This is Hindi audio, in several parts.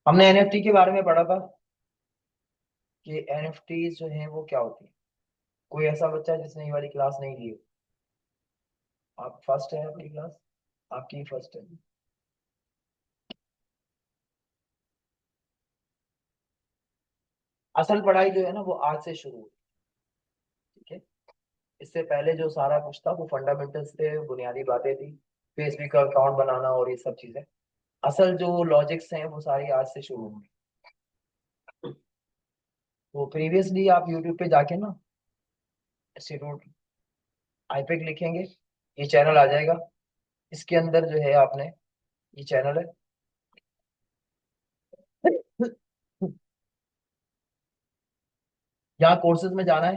हमने एनएफटी के बारे में पढ़ा था कि एनएफटी जो है वो क्या होती है। कोई ऐसा बच्चा है जिसने ये वाली क्लास नहीं ली हो? आप फर्स्ट है अपनी क्लास, आपकी फर्स्ट है। असल पढ़ाई जो है ना वो आज से शुरू हुई। ठीक है, इससे पहले जो सारा कुछ था वो फंडामेंटल्स थे, बुनियादी बातें थी, फेसबुक का अकाउंट बनाना और ये सब चीजें। असल जो लॉजिक्स हैं वो सारी आज से शुरू हुई। तो प्रीवियसली आप यूट्यूब पे जाके ना इंस्टीट्यूट आईपेक लिखेंगे, ये चैनल आ जाएगा। इसके अंदर जो है आपने, ये चैनल है। यहाँ कोर्सेज में जाना है।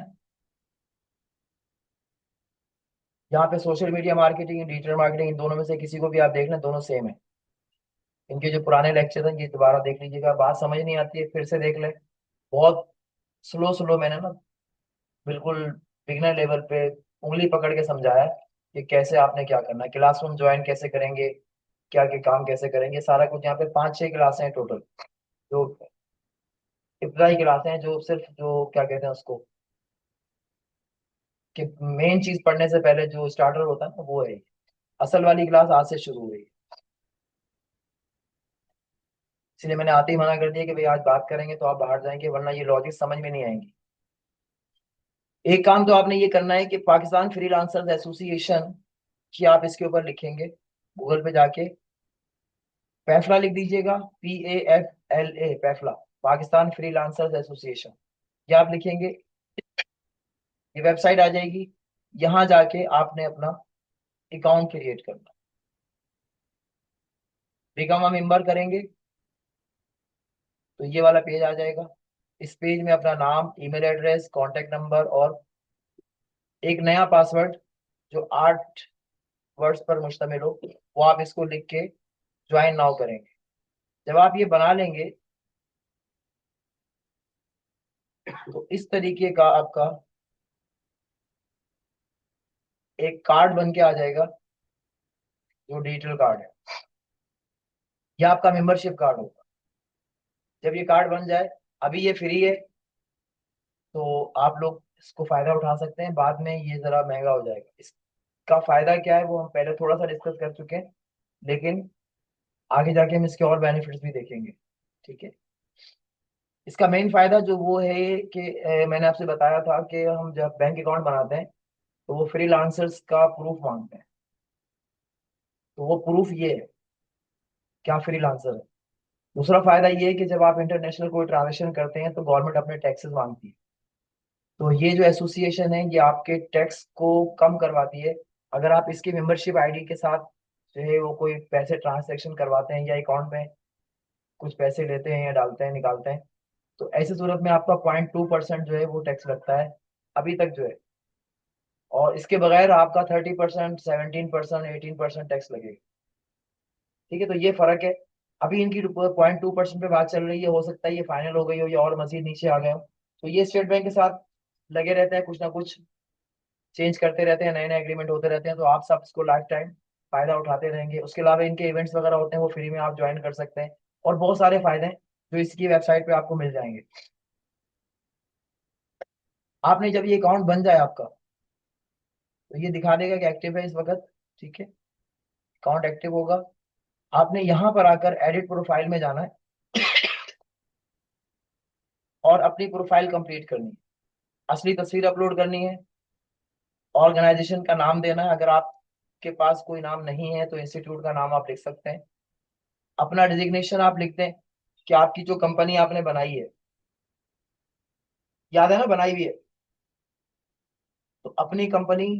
यहाँ पे social media marketing, digital marketing, इन दोनों में से किसी को भी आप देख लें, दोनों सेम है। इनके जो पुराने लेक्चर हैं ये दोबारा देख लीजिएगा। बात समझ नहीं आती है फिर से देख लें। बहुत स्लो स्लो मैंने ना बिल्कुल बिगनर लेवल पे उंगली पकड़ के समझाया है कि कैसे आपने क्या करना है, क्लासरूम ज्वाइन कैसे करेंगे, क्या क्या काम कैसे करेंगे, सारा कुछ। यहाँ पे 5-6 क्लासें हैं टोटल। जो इब्तदाई क्लासें हैं, जो सिर्फ जो क्या कहते हैं उसको, कि मेन चीज पढ़ने से पहले जो स्टार्टर होता है ना वो है। असल वाली क्लास आज से शुरू हुई। इसलिए मैंने आते ही मना कर दिया कि भाई आज बात करेंगे तो आप बाहर जाएंगे, वरना ये लॉजिक समझ में नहीं आएंगी। एक काम तो आपने ये करना है कि पाकिस्तान फ्रीलांसर्स एसोसिएशन की आप इसके ऊपर लिखेंगे गूगल पे जाके, पैफला लिख दीजिएगा, PAFLA, पैफला, पाकिस्तान फ्रीलांसर्स एसोसिएशन। ये आप लिखेंगे, ये वेबसाइट आ जाएगी। यहाँ जाके आपने अपना अकाउंट क्रिएट करना, बिकम अ मेंबर करेंगे तो ये वाला पेज आ जाएगा। इस पेज में अपना नाम, ईमेल एड्रेस, कॉन्टेक्ट नंबर और एक नया पासवर्ड जो 8 वर्ड्स पर मुश्तमिल हो, वो आप इसको लिख के ज्वाइन नाउ करेंगे। जब आप ये बना लेंगे तो इस तरीके का आपका एक कार्ड बन के आ जाएगा, जो डिजिटल कार्ड है। यह आपका मेंबरशिप कार्ड होगा। जब ये कार्ड बन जाए, अभी ये फ्री है तो आप लोग इसको फायदा उठा सकते हैं, बाद में ये जरा महंगा हो जाएगा। इसका फायदा क्या है वो हम पहले थोड़ा सा डिस्कस कर चुके हैं, लेकिन आगे जाके हम इसके और बेनिफिट्स भी देखेंगे। ठीक है, इसका मेन फायदा जो वो है कि मैंने आपसे बताया था कि हम जब बैंक अकाउंट बनाते हैं तो वो फ्रीलांसर्स का प्रूफ मांगते हैं। तो वो प्रूफ ये है कि आप फ्रीलांसर है। दूसरा फायदा ये है कि जब आप इंटरनेशनल कोई ट्रांजेक्शन करते हैं तो गवर्नमेंट अपने टैक्सेस मांगती है। तो ये जो एसोसिएशन है ये आपके टैक्स को कम करवाती है। अगर आप इसकी मेंबरशिप आईडी के साथ जो है वो कोई पैसे ट्रांसैक्शन करवाते हैं या अकाउंट में कुछ पैसे लेते हैं या डालते हैं निकालते हैं, तो ऐसी सूरत में आपका 0.2% जो है वो टैक्स लगता है अभी तक जो है। और इसके बगैर आपका 30%, 17%, 18% टैक्स लगेगा। ठीक है, तो ये फर्क है। अभी इनकी 0.2% पे बात चल रही है, हो सकता है ये फाइनल हो गई हो या और मजीद नीचे आ गए हो। तो ये स्टेट बैंक के साथ लगे रहते हैं, कुछ ना कुछ चेंज करते रहते हैं, नए नए एग्रीमेंट होते रहते हैं, तो आप सब इसको लाइफ टाइम फायदा उठाते रहेंगे। उसके अलावा इनके इवेंट्स वगैरह होते हैं वो फ्री में आप ज्वाइन कर सकते हैं। और बहुत सारे फायदे हैं जो इसकी वेबसाइट पे आपको मिल जाएंगे। आपने जब ये अकाउंट बन जाए आपका, तो ये दिखा देगा कि एक्टिव है इस वक्त। ठीक है, अकाउंट एक्टिव होगा। आपने यहाँ पर आकर एडिट प्रोफाइल में जाना है और अपनी प्रोफाइल कंप्लीट करनी है। असली तस्वीर अपलोड करनी है, ऑर्गेनाइजेशन का नाम देना है। अगर आपके पास कोई नाम नहीं है तो इंस्टीट्यूट का नाम आप लिख सकते हैं। अपना डिजिग्नेशन आप लिख दें कि आपकी जो कंपनी आपने बनाई है, याद है ना बनाई हुई है, तो अपनी कंपनी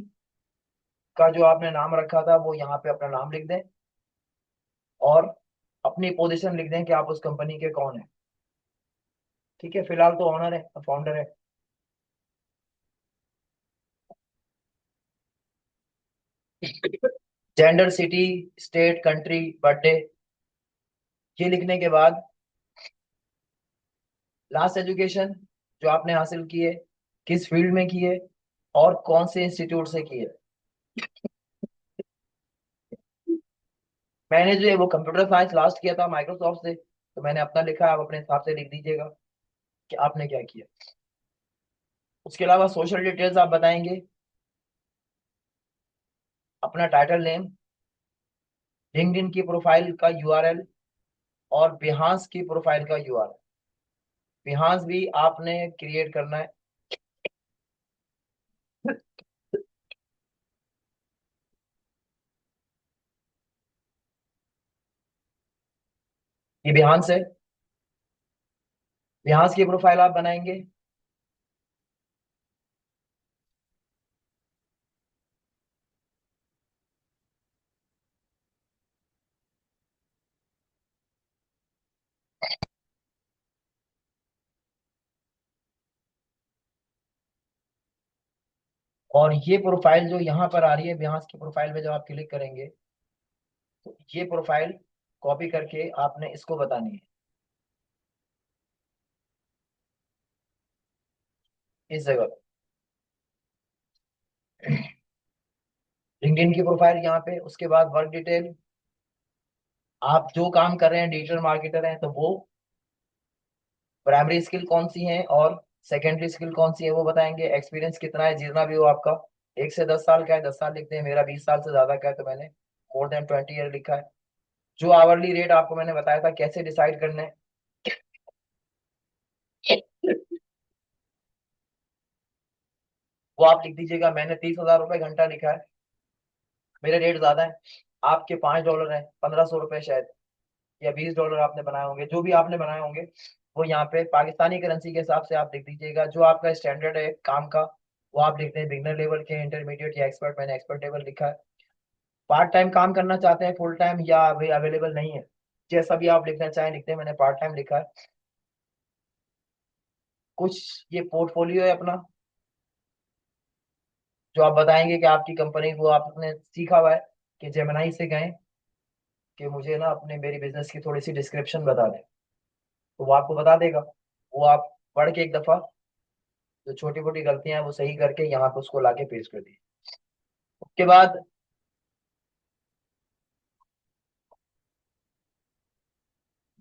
का जो आपने नाम रखा था वो यहाँ पे अपना नाम लिख दें और अपनी पोजीशन लिख दें कि आप उस कंपनी के कौन है। ठीक है, फिलहाल तो ऑनर है, फाउंडर है। Gender, city, state, country, birthday, ये लिखने के बाद लास्ट एजुकेशन जो आपने हासिल की है, किस फील्ड में की है और कौन से इंस्टीट्यूट से की है। मैंने जो है वो कंप्यूटर साइंस लास्ट किया था माइक्रोसॉफ्ट से। तो मैंने अपना लिखा है, आप अपने हिसाब से लिख दीजिएगा कि आपने क्या किया। उसके अलावा सोशल डिटेल्स आप बताएंगे, अपना टाइटल नेम, लिंक्डइन की प्रोफाइल का यूआरएल, और बिहांस की प्रोफाइल का यूआरएल। बिहांस भी आपने क्रिएट करना है। ये बिहांस है, बिहांस की प्रोफाइल आप बनाएंगे। और ये प्रोफाइल जो यहाँ पर आ रही है बिहांस की प्रोफाइल पे जब आप क्लिक करेंगे, तो ये प्रोफाइल कॉपी करके आपने इसको बतानी है, इस जगह पे। लिंक्डइन की प्रोफाइल यहाँ पे, उसके बाद वर्क डिटेल, आप जो काम कर रहे हैं, डिजिटल मार्केटर हैं तो वो प्राइमरी स्किल कौन सी है और सेकेंडरी स्किल कौन सी है वो बताएंगे। एक्सपीरियंस कितना है, जितना भी हो आपका, 1 से 10 साल का है 10 साल लिखते हैं, मेरा 20 साल से ज्यादा का है तो मैंने more than 20 ईयर लिखा है। जो आवरली रेट आपको मैंने बताया था कैसे डिसाइड करना है, वो आप लिख दीजिएगा। मैंने 30,000 रुपये घंटा लिखा है, मेरे रेट ज्यादा है, आपके $5 है, 1,500 रुपये शायद, या $20 आपने बनाए होंगे, जो भी आपने बनाए होंगे वो यहाँ पे पाकिस्तानी करेंसी के हिसाब से आप लिख दीजिएगा। जो आपका स्टैंडर्ड है काम का वो आप लिखते हैं, बिगनर लेवल के, इंटरमीडिएट या एक्सपर्ट, मैंने एक्सपर्ट लेवल लिखा है। पार्ट टाइम काम करना चाहते हैं, फुल टाइम, या अभी अवेलेबल नहीं है, जैसा भी आप लिखना चाहें लिखते हैं, मैंने पार्ट टाइम लिखा है। कुछ ये पोर्टफोलियो है अपना, जो आप बताएंगे कि आपकी कंपनी को आपने सीखा हुआ है, कि जेमिनाई से गए कि मुझे ना अपने मेरी बिजनेस की थोड़ी सी डिस्क्रिप्शन बता दें, तो वो आपको बता देगा। वो आप पढ़ के एक दफा जो छोटी मोटी गलतियां हैं वो सही करके यहाँ पे उसको लाके पेश कर दी। उसके बाद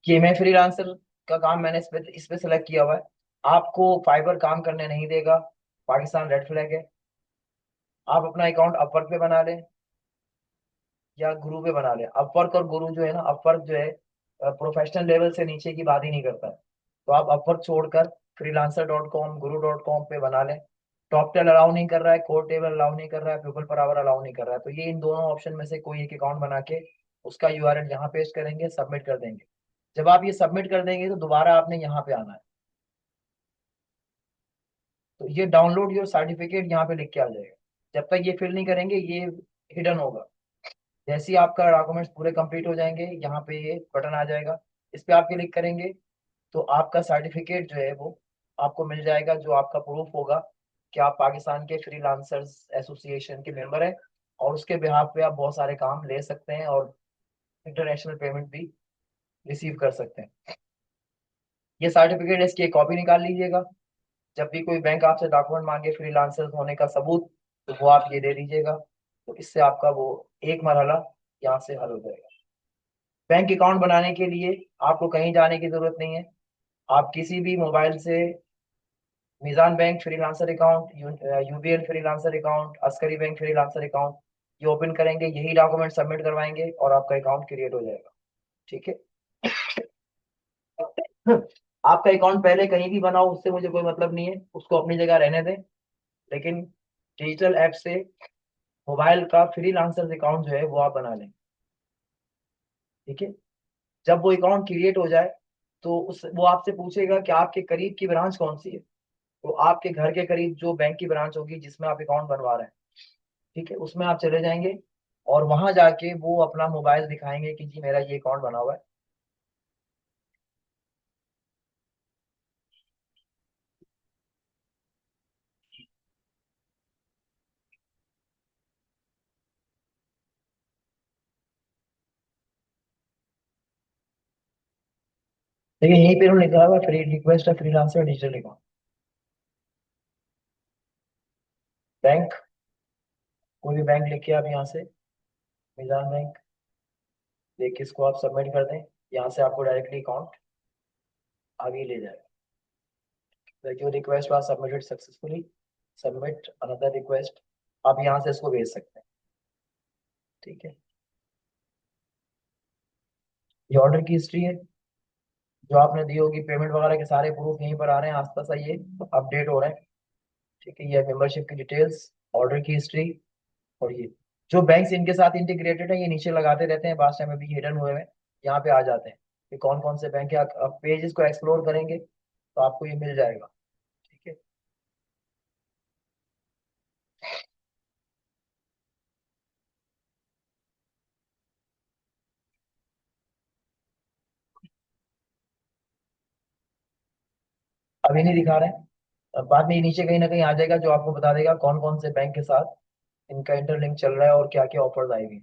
कि मैं फ्रीलांसर का काम मैंने इस पे सेलेक्ट किया हुआ है, आपको फाइबर काम करने नहीं देगा, पाकिस्तान रेड फ्लैग है। आप अपना अकाउंट अपवर्क पे बना लें या गुरु पे बना लें। अपवर्क और गुरु जो है ना, अपवर्क जो है प्रोफेशनल लेवल से नीचे की बात ही नहीं करता है, तो आप अपवर्क छोड़कर freelancer.com, guru.com पे बना लें। टॉप टेल अलाउ नहीं कर रहा है, कोर टेबल अलाउ नहीं कर रहा है, पीपल पर आवर अलाउ नहीं कर रहा है, तो ये इन दोनों ऑप्शन में से कोई एक अकाउंट बना के उसका यूआरएल यहाँ पेस्ट करेंगे, सबमिट कर देंगे। जब आप ये सबमिट कर देंगे तो दोबारा आपने यहाँ पे आना है, तो ये डाउनलोड योर सर्टिफिकेट यहाँ पे लिख के आ जाएगा। जब तक ये फिल नहीं करेंगे ये हिडन होगा। जैसे ही आपका डॉक्यूमेंट्स पूरे कंप्लीट हो जाएंगे, यहाँ पे ये बटन आ जाएगा, इस पे आप क्लिक करेंगे तो आपका सर्टिफिकेट जो है वो आपको मिल जाएगा, जो आपका प्रूफ होगा कि आप पाकिस्तान के फ्रीलांसर्स एसोसिएशन के मेंबर हैं, और उसके बिहाफ पे आप बहुत सारे काम ले सकते हैं और इंटरनेशनल पेमेंट भी रिसीव कर सकते हैं। ये सर्टिफिकेट, इसकी एक कॉपी निकाल लीजिएगा। जब भी कोई बैंक आपसे डॉक्यूमेंट मांगे फ्रीलांसर होने का सबूत, तो वो आप ये दे दीजिएगा, तो इससे आपका वो एक मरहला यहाँ से हल हो जाएगा। बैंक अकाउंट बनाने के लिए आपको कहीं जाने की जरूरत नहीं है, आप किसी भी मोबाइल से Meezan bank freelancer account, UBL freelancer account, Askari bank freelancer account, ये ओपन करेंगे, यही डॉक्यूमेंट सबमिट करवाएंगे और आपका अकाउंट क्रिएट हो जाएगा। ठीक है। आपका अकाउंट पहले कहीं भी बनाओ उससे मुझे कोई मतलब नहीं है, उसको अपनी जगह रहने दें, लेकिन डिजिटल ऐप से मोबाइल का फ्रीलांसर अकाउंट जो है वो आप बना लें। ठीक है। जब वो अकाउंट क्रिएट हो जाए तो उस वो आपसे पूछेगा कि आपके करीब की ब्रांच कौन सी है, तो आपके घर के करीब जो बैंक की ब्रांच होगी जिसमें आप अकाउंट बनवा रहे हैं, ठीक है, उसमें आप चले जाएंगे और वहां जाके वो अपना मोबाइल दिखाएंगे कि जी मेरा ये अकाउंट बना हुआ है। देखिए यहीं पे उन्होंने लिखा हुआ फ्री रिक्वेस्ट है फ्रीलांसर डिजिटल अकाउंट, बैंक, कोई भी बैंक लिख के आप यहाँ से, मिजान बैंक, देख के इसको आप सबमिट कर दें, यहाँ से आपको डायरेक्टली अकाउंट आगे ले जाएगा। Your request was submitted successfully, submit another request. आप यहाँ से इसको भेज सकते हैं। ठीक है, ये ऑर्डर की हिस्ट्री है जो आपने दी होगी। पेमेंट वगैरह के सारे प्रूफ यहीं पर आ रहे हैं, आस्ता सा ये अपडेट हो रहे हैं। ठीक है, ये मेंबरशिप की डिटेल्स, ऑर्डर की हिस्ट्री, और ये जो बैंक्स इनके साथ इंटीग्रेटेड है ये नीचे लगाते रहते हैं, बाद में भी हिडन हुए हैं, यहाँ पे आ जाते हैं कि कौन कौन से बैंक है। आप पेजेस को एक्सप्लोर करेंगे तो आपको ये मिल जाएगा। ठीक है, अभी नहीं दिखा रहे हैं, अब बाद में ये नीचे कहीं ना कहीं आ जाएगा जो आपको बता देगा कौन कौन से बैंक के साथ इनका इंटरलिंक चल रहा है और क्या क्या ऑफर्स आई हुई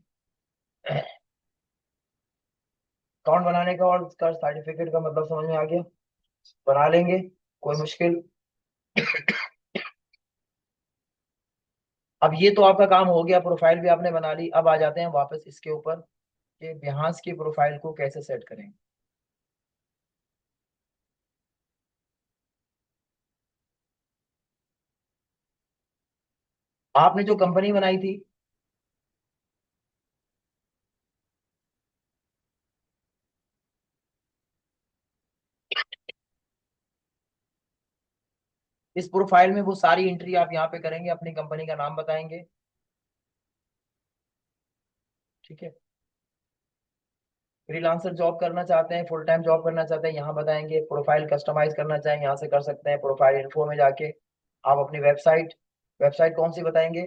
हैं। अकाउंट बनाने का और उसका सर्टिफिकेट का मतलब समझ में आ गया। बना लेंगे, कोई मुश्किल। अब ये तो आपका काम हो गया, प्रोफाइल भी आपने बना ली। अब आ जाते हैं वापस इसके ऊपर कि बिहास की प्रोफाइल को कैसे सेट करेंगे। आपने जो कंपनी बनाई थी, इस प्रोफाइल में वो सारी एंट्री आप यहाँ पे करेंगे, अपनी कंपनी का नाम बताएंगे। ठीक है, फ्रीलांसर जॉब करना चाहते हैं, फुल टाइम जॉब करना चाहते हैं, यहाँ बताएंगे। प्रोफाइल कस्टमाइज करना चाहें यहाँ से कर सकते हैं, प्रोफाइल इन्फो में जाके आप अपनी वेबसाइट, वेबसाइट कौन सी बताएंगे,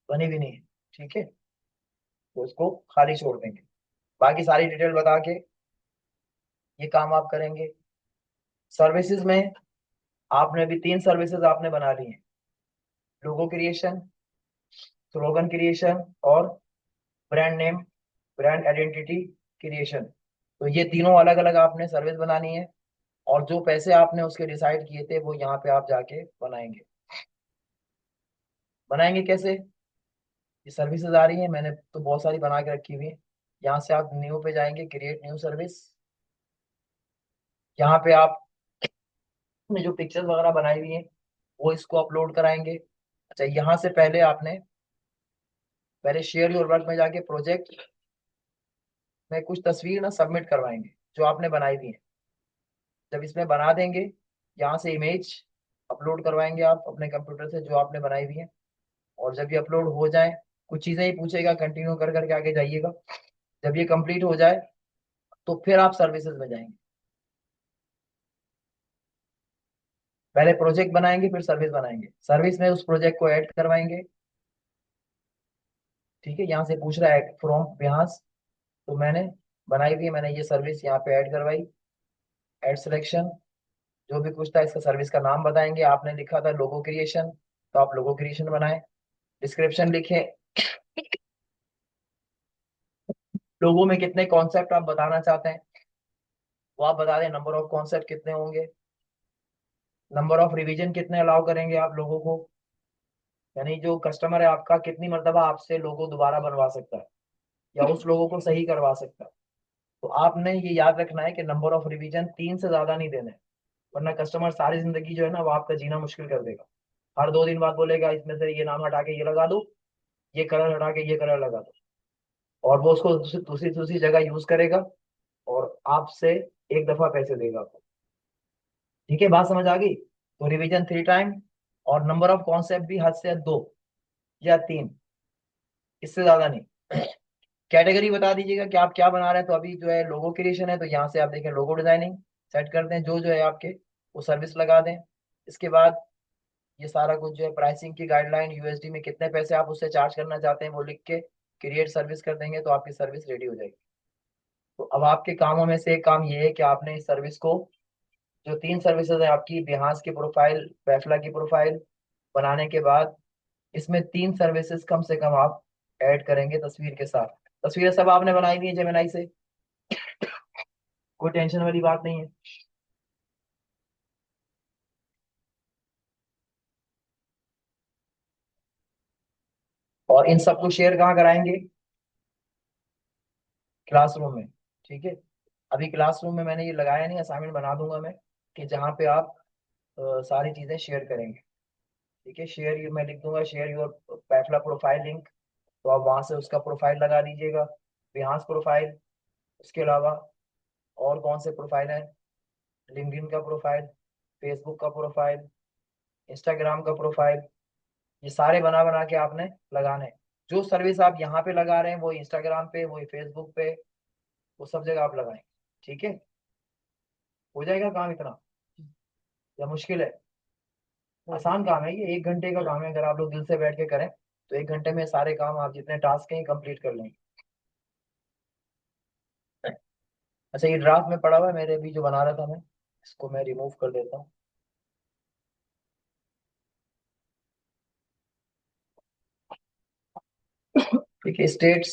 बनी भी नहीं है। ठीक है, तो उसको खाली छोड़ देंगे, बाकी सारी डिटेल बता के ये काम आप करेंगे। सर्विसेज में आपने अभी 3 सर्विसेज आपने बना ली हैं, लोगो क्रिएशन, स्लोगन क्रिएशन, और brand name, brand identity creation. तो ये तीनों अलग अलग आपने सर्विस बनानी है, और जो पैसे आपने उसके डिसाइड किए थे वो यहाँ पे आप जाके बनाएंगे। बनाएंगे कैसे, ये सर्विसेज आ रही हैं, मैंने तो बहुत सारी बना के रखी हुई है। यहाँ से आप न्यू पे जाएंगे, क्रिएट न्यू सर्विस। यहाँ पे आप ने जो पिक्चर्स वगैरह बनाई हुई है वो इसको अपलोड कराएंगे। अच्छा, यहाँ से पहले आपने पहले शेयर योर वर्क में जाके प्रोजेक्ट में कुछ तस्वीर ना सबमिट करवाएंगे जो आपने बनाई हुई है। जब इसमें बना देंगे, यहाँ से इमेज अपलोड करवाएंगे आप अपने कंप्यूटर से जो आपने बनाई हुई है। और जब ये अपलोड हो जाए, कुछ चीजें ही पूछेगा, कंटिन्यू कर करके आगे जाइएगा। जब ये कंप्लीट हो जाए तो फिर आप सर्विसेज में जाएंगे। पहले प्रोजेक्ट बनाएंगे फिर सर्विस बनाएंगे, सर्विस में उस प्रोजेक्ट को ऐड करवाएंगे। ठीक है, यहाँ से पूछ रहा है फ्रॉम बिहास, तो मैंने बनाई हुई है, मैंने ये सर्विस यहाँ पे ऐड करवाई। ऐड सिलेक्शन, जो भी कुछ था इसका सर्विस का नाम बताएंगे। आपने लिखा था लोगो क्रिएशन, तो आप लोगो क्रिएशन बनाएं। डिस्क्रिप्शन लिखें, लोगों में कितने कॉन्सेप्ट आप बताना चाहते हैं वो आप बता दें। नंबर ऑफ कॉन्सेप्ट कितने होंगे, नंबर ऑफ रिवीजन कितने अलाउ करेंगे आप लोगों को, यानी जो कस्टमर है आपका कितनी मरतबा आपसे लोगो दोबारा बनवा सकता है या उस लोगों को सही करवा सकता है। तो आपने ये याद रखना है कि नंबर ऑफ रिवीजन 3 से ज्यादा नहीं देने, वरना कस्टमर सारी जिंदगी जो है ना वो आपका जीना मुश्किल कर देगा। हर 2 दिन बाद बोलेगा इसमें से ये नाम हटा के ये लगा दो, ये कलर हटा के ये कलर लगा दो, और वो उसको दूसरी दूसरी दूसरी जगह यूज करेगा और आपसे एक दफा पैसे देगा आपको। ठीक है, बात समझ आ गई। तो रिवीजन 3 टाइम, और नंबर ऑफ कॉन्सेप्ट भी हद से हद 2 या 3, इससे ज्यादा नहीं। कैटेगरी बता दीजिएगा कि आप क्या बना रहे हैं। तो अभी जो है लोगो क्रिएशन है, तो यहाँ से आप देखें लोगो डिजाइनिंग सेट कर दें, जो जो है आपके वो सर्विस लगा दें। इसके बाद ये सारा कुछ जो है प्राइसिंग की गाइडलाइन, यूएसडी में कितने पैसे आप उससे चार्ज करना चाहते हैं वो लिख के क्रिएट सर्विस कर देंगे, तो आपकी सर्विस रेडी हो जाएगी। तो अब आपके कामों में से एक काम ये है कि आपने इस सर्विस को, जो 3 सर्विसेज है आपकी, बिहास की प्रोफाइल, पैफला की प्रोफाइल बनाने के बाद इसमें 3 सर्विसेज कम से कम आप ऐड करेंगे तस्वीर के साथ। तस्वीरें सब आपने बनाई हुई है जेमिनाई से, कोई टेंशन वाली बात नहीं है। और इन सबको शेयर कहाँ कराएंगे, क्लासरूम में। ठीक है, अभी क्लासरूम में मैंने ये लगाया नहीं, असाइनमेंट बना दूंगा मैं, कि जहाँ पे आप सारी चीजें शेयर करेंगे। ठीक है, शेयर यू मैं लिख दूंगा, शेयर योर पैफला प्रोफाइल लिंक। तो आप वहां से उसका प्रोफाइल लगा दीजिएगा, बिहास प्रोफाइल। उसके अलावा और कौन से प्रोफाइल है? लिंक्डइन का प्रोफाइल, फेसबुक का प्रोफाइल, इंस्टाग्राम का प्रोफाइल। ये सारे बना बना के आपने लगाने हैं। जो सर्विस आप यहाँ पे लगा रहे हैं वो इंस्टाग्राम पे, वो फेसबुक पे, वो सब जगह आप लगाएं। ठीक है, हो जाएगा काम इतना, या मुश्किल है? आसान काम है ये, 1 घंटे का काम है। अगर आप लोग दिल से बैठ के करें तो 1 घंटे में सारे काम आप जितने टास्क हैं कंप्लीट कर लेंगे। अच्छा, ये ड्राफ्ट में पड़ा हुआ है मेरे, अभी जो बना रहा था मैं, इसको मैं रिमूव कर देता हूँ। ठीक है, स्टेट्स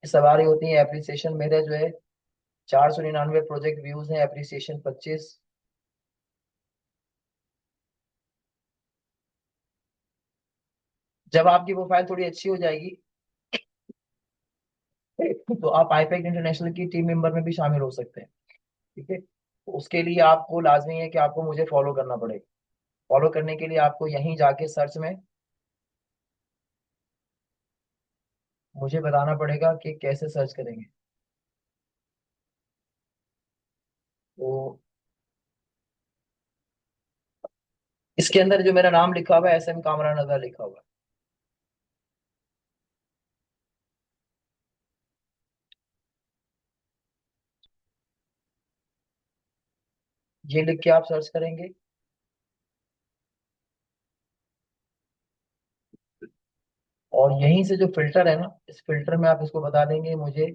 सवारी होती है। एप्रिसिएशन मेरे जो है 499 प्रोजेक्ट व्यूज हैं, एप्रिसिएशन 25। जब आपकी प्रोफाइल थोड़ी अच्छी हो जाएगी तो आप आईपैक इंटरनेशनल की टीम मेंबर में भी शामिल हो सकते हैं। ठीक है, तो उसके लिए आपको लाजमी है कि आपको मुझे फॉलो करना पड़ेगा। फॉलो करने के लिए आपको यहीं जाके सर्च में मुझे बताना पड़ेगा कि कैसे सर्च करेंगे। तो इसके अंदर जो मेरा नाम लिखा हुआ है, SM कामरा नगर लिखा हुआ है, ये लिख के आप सर्च करेंगे। और यहीं से जो फिल्टर है ना, इस फिल्टर में आप इसको बता देंगे मुझे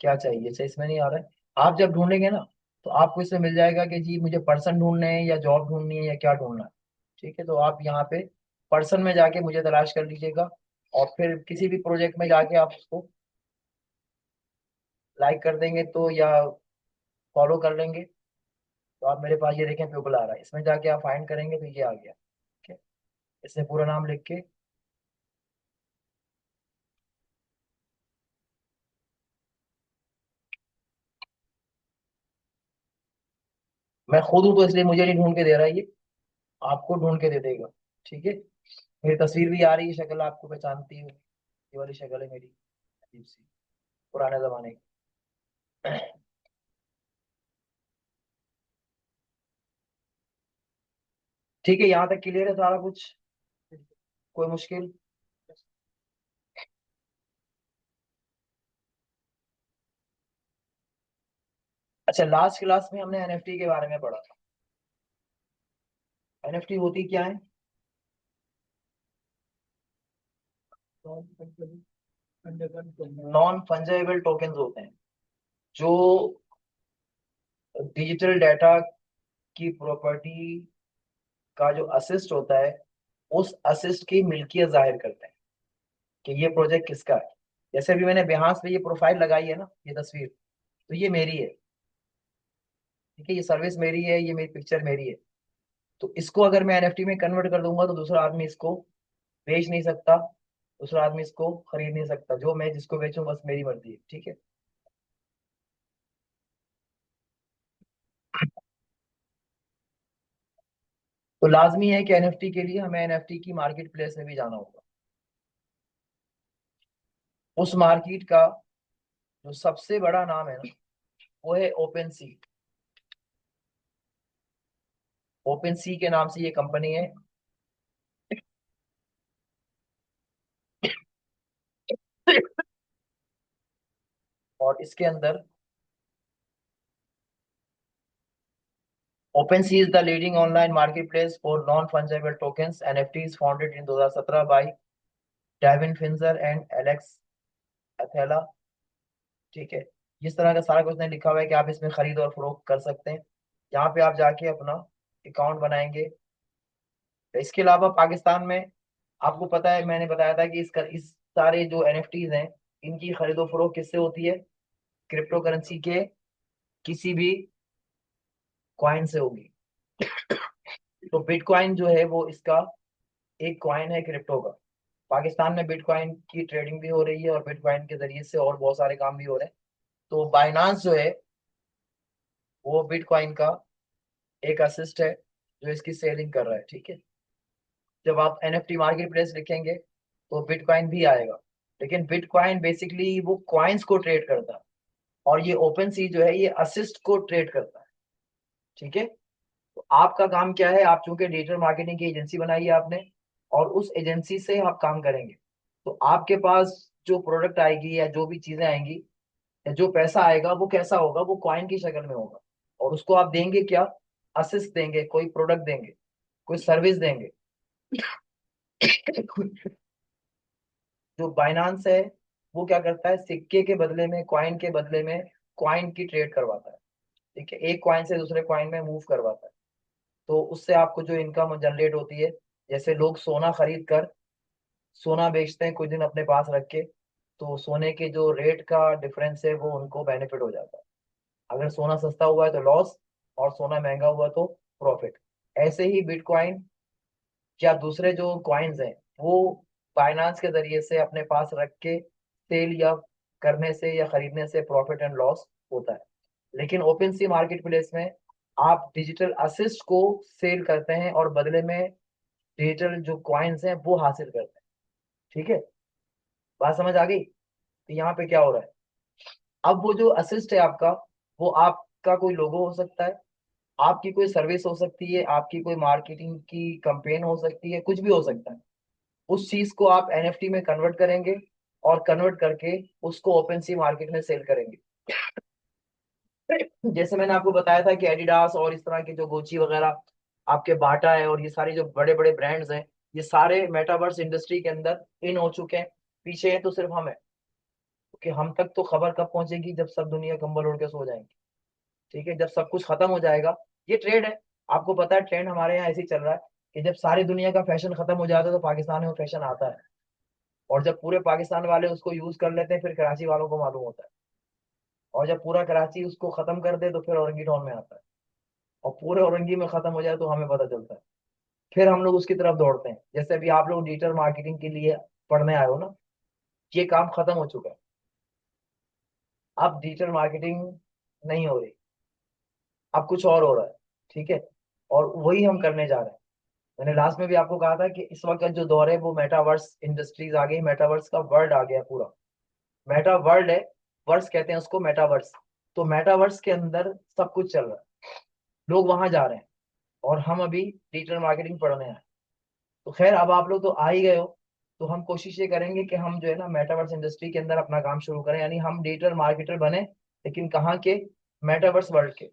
क्या चाहिए। जैसे इसमें नहीं आ रहा है, आप जब ढूंढेंगे ना तो आपको इसमें मिल जाएगा कि जी मुझे पर्सन ढूंढने हैं या जॉब ढूंढनी है या क्या ढूंढना है। ठीक है, तो आप यहाँ पे पर्सन में जाके मुझे तलाश कर लीजिएगा, और फिर किसी भी प्रोजेक्ट में जाके आप उसको लाइक कर देंगे तो, या फॉलो कर लेंगे। तो आप मेरे पास ये देखें प्यूपल आ रहा है, इसमें जाके आप फाइंड करेंगे तो ये आ गया। ठीक है, इसमें पूरा नाम लिख के, मैं खुद हूं तो इसलिए मुझे नहीं ढूंढ के दे रहा है ये, आपको ढूंढ के दे देगा। ठीक है, मेरी तस्वीर भी आ रही है, शक्ल आपको पहचानती हो, ये वाली शक्ल है मेरी, अजीब सी, पुराने जमाने की। ठीक है, यहाँ तक क्लियर है सारा कुछ? कोई मुश्किल? अच्छा, लास्ट क्लास में हमने NFT के बारे में पढ़ा था। NFT होती क्या है? नॉन फंजेबल टोकन्स होते हैं, जो डिजिटल डाटा की प्रॉपर्टी का जो असिस्ट होता है, उस असिस्ट की मिल्कियत जाहिर करते हैं कि ये प्रोजेक्ट किसका है। जैसे अभी मैंने बिहार पे ये प्रोफाइल लगाई है ना, ये तस्वीर, तो ये मेरी है। ठीक है, ये सर्विस मेरी है, ये मेरी पिक्चर मेरी है। तो इसको अगर मैं NFT में कन्वर्ट कर दूंगा तो दूसरा आदमी इसको बेच नहीं सकता, दूसरा आदमी इसको खरीद नहीं सकता। जो मैं जिसको बेचूं बस मेरी मर्जी है। ठीक है, तो लाजमी है कि NFT के लिए हमें NFT की मार्केट प्लेस में भी जाना होगा। उस मार्केट का जो सबसे बड़ा नाम है ना, वो है ओपन सी। ओपन सी के नाम से ये कंपनी है। और इसके अंदर OpenSea is the leading online marketplace for non-fungible tokens (NFTs) founded in 2017 by Davin Finzer and Alex Athela। ठीक है, जिस तरह का सारा कुछ उसने लिखा हुआ है कि आप इसमें खरीद और फरोख्त कर सकते हैं। यहाँ पे आप जाके अपना अकाउंट बनाएंगे। इसके अलावा पाकिस्तान में आपको पता है, मैंने बताया था कि इस सारे जो NFTs हैं, इनकी खरीदो फरोख्त किससे होती है? क्रिप्टो करेंसी के किसी भी कॉइन से होगी। तो बिटकॉइन जो है वो इसका एक कॉइन है क्रिप्टो का। पाकिस्तान में बिटकॉइन की ट्रेडिंग भी हो रही है और बिटकॉइन के जरिए से और बहुत सारे काम भी हो रहे हैं। तो बाइनांस जो है वो बिटकॉइन का एक असिस्ट है जो इसकी सेलिंग कर रहा है, ठीक है। जब आप एनएफटी मार्केट प्लेस लिखेंगे तो बिटकॉइन भी आएगा, लेकिन बिटकॉइन बेसिकली वो कॉइन्स को ट्रेड करता है, और ये ओपन सी जो है ये असिस्ट को ट्रेड करता है, ठीक है। तो आपका काम क्या है, आप चूंकि डिजिटल मार्केटिंग की एजेंसी बनाई है आपने, और उस एजेंसी से आप काम करेंगे, तो आपके पास जो प्रोडक्ट आएगी या जो भी चीजें आएंगी या जो पैसा आएगा वो कैसा होगा, वो कॉइन की शक्ल में होगा। और उसको आप देंगे क्या, असिस्ट देंगे, कोई प्रोडक्ट देंगे, कोई सर्विस देंगे। जो बाइनांस है वो क्या करता है, सिक्के के बदले में, कॉइन के बदले में कॉइन की ट्रेड करवाता है, ठीक है, एक कॉइन से दूसरे कॉइन में मूव करवाता है। तो उससे आपको जो इनकम जनरेट होती है, जैसे लोग सोना खरीद कर सोना बेचते हैं कुछ दिन अपने पास रख के, तो सोने के जो रेट का डिफरेंस है वो उनको बेनिफिट हो जाता है। अगर सोना सस्ता हुआ है तो लॉस, और सोना महंगा हुआ तो प्रॉफिट। ऐसे ही बिटकॉइन या दूसरे जो कॉइन्स हैं वो फाइनेंस के जरिए से अपने पास रख के सेल या करने से या खरीदने से प्रॉफिट एंड लॉस होता है। लेकिन ओपन सी मार्केट प्लेस में आप डिजिटल असिस्ट को सेल करते हैं और बदले में डिजिटल जो कॉइन्स हैं वो हासिल करते हैं, ठीक है। बात समझ आ गई? तो यहाँ पे क्या हो रहा है, अब वो जो असिस्ट है आपका, वो आपका कोई लोगो हो सकता है, आपकी कोई सर्विस हो सकती है, आपकी कोई मार्केटिंग की कैंपेन हो सकती है, कुछ भी हो सकता है। उस चीज को आप एनएफटी में कन्वर्ट करेंगे, और कन्वर्ट करके उसको ओपन सी मार्केट में सेल करेंगे। जैसे मैंने आपको बताया था कि एडिडास और इस तरह के जो गोची वगैरह, आपके बाटा है, और ये सारे जो बड़े बड़े ब्रांड्स हैं, ये सारे मेटावर्स इंडस्ट्री के अंदर इन हो चुके हैं। पीछे है तो सिर्फ हम है, क्योंकि हम तक तो खबर कब पहुंचेगी, जब सब दुनिया कंबल ओढ़ के सो जाएंगे, ठीक है, जब सब कुछ खत्म हो जाएगा। ये ट्रेड है, आपको पता है ट्रेंड हमारे यहाँ ऐसे ही चल रहा है कि जब सारी दुनिया का फैशन खत्म हो जाता है तो पाकिस्तान में वो फैशन आता है, और जब पूरे पाकिस्तान वाले उसको यूज कर लेते हैं फिर कराची वालों को मालूम होता है, और जब पूरा कराची उसको खत्म कर दे तो फिर औरंगी टाउन में आता है, और पूरे औरंगी में खत्म हो जाए तो हमें पता चलता है। फिर हम लोग उसकी तरफ दौड़ते हैं, जैसे अभी आप लोग डिजिटल मार्केटिंग के लिए पढ़ने आए हो ना, ये काम खत्म हो चुका है। अब डिजिटल मार्केटिंग नहीं हो रही, अब कुछ और हो रहा है, ठीक है। और वही हम करने जा रहे हैं। मैंने लास्ट में भी आपको कहा था कि इस वक्त जो दौर है वो मेटावर्स इंडस्ट्रीज आ गई, मेटावर्स का वर्ल्ड आ गया पूरा। मेटा वर्ल्ड है, वर्स कहते हैं उसको, मेटावर्स। तो मेटावर्स के अंदर सब कुछ चल रहा है, लोग वहां जा रहे हैं, और हम अभी डिजिटल मार्केटिंग पढ़ने आए। तो खैर अब आप लोग तो आ ही गए हो, तो हम कोशिश ये करेंगे कि हम जो है ना मेटावर्स इंडस्ट्री के अंदर अपना काम शुरू करें, यानी हम डिजिटल मार्केटर बने, लेकिन कहाँ के, मेटावर्स वर्ल्ड के,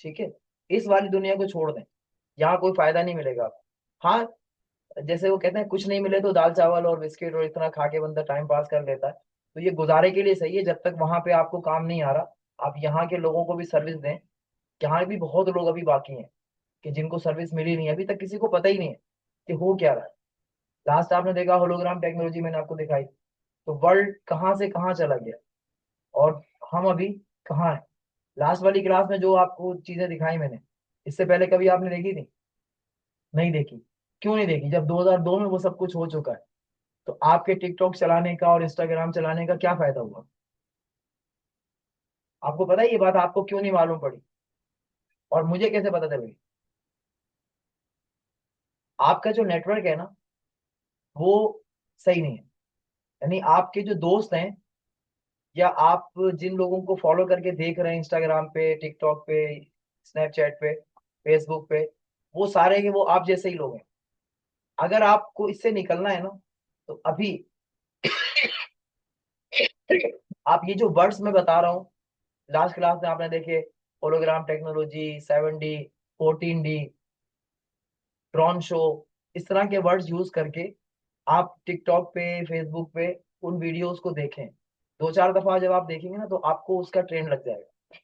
ठीक है। इस वाली दुनिया को छोड़ दें, यहाँ कोई फायदा नहीं मिलेगा आपको। हाँ, जैसे वो कहते हैं कुछ नहीं मिले तो दाल चावल और बिस्किट और इतना खा के बंदा टाइम पास कर लेता है, तो ये गुजारे के लिए सही है, जब तक वहां पे आपको काम नहीं आ रहा। आप यहाँ के लोगों को भी सर्विस दें। यहाँ भी बहुत लोग अभी बाकी हैं कि जिनको सर्विस मिली नहीं है, अभी तक किसी को पता ही नहीं है कि हो क्या रहा है। लास्ट आपने देखा होलोग्राम टेक्नोलॉजी मैंने आपको दिखाई, तो वर्ल्ड कहाँ से कहाँ चला गया, और हम अभी कहाँ है। लास्ट वाली क्लास में जो आपको चीजें दिखाई मैंने, इससे पहले कभी आपने देखी थी? नहीं देखी। क्यों नहीं देखी, जब 2002 में वो सब कुछ हो चुका है। तो आपके टिकटॉक चलाने का और इंस्टाग्राम चलाने का क्या फायदा हुआ? आपको पता है ये बात आपको क्यों नहीं मालूम पड़ी, और मुझे कैसे पता चल गई? आपका जो नेटवर्क है ना वो सही नहीं है। यानी आपके जो दोस्त हैं, या आप जिन लोगों को फॉलो करके देख रहे हैं इंस्टाग्राम पे, टिकटॉक पे, स्नैपचैट पे, फेसबुक पे, वो सारे के वो आप जैसे ही लोग हैं। अगर आपको इससे निकलना है ना, तो अभी आप ये जो वर्ड्स मैं बता रहा हूँ, लास्ट क्लास में आपने देखे, hologram technology, 7D, 14D, drone show, इस तरह के वर्ड्स यूज करके आप टिकटॉक पे, फेसबुक पे उन वीडियोस को देखें। दो चार दफा जब आप देखेंगे ना तो आपको उसका ट्रेंड लग जाएगा,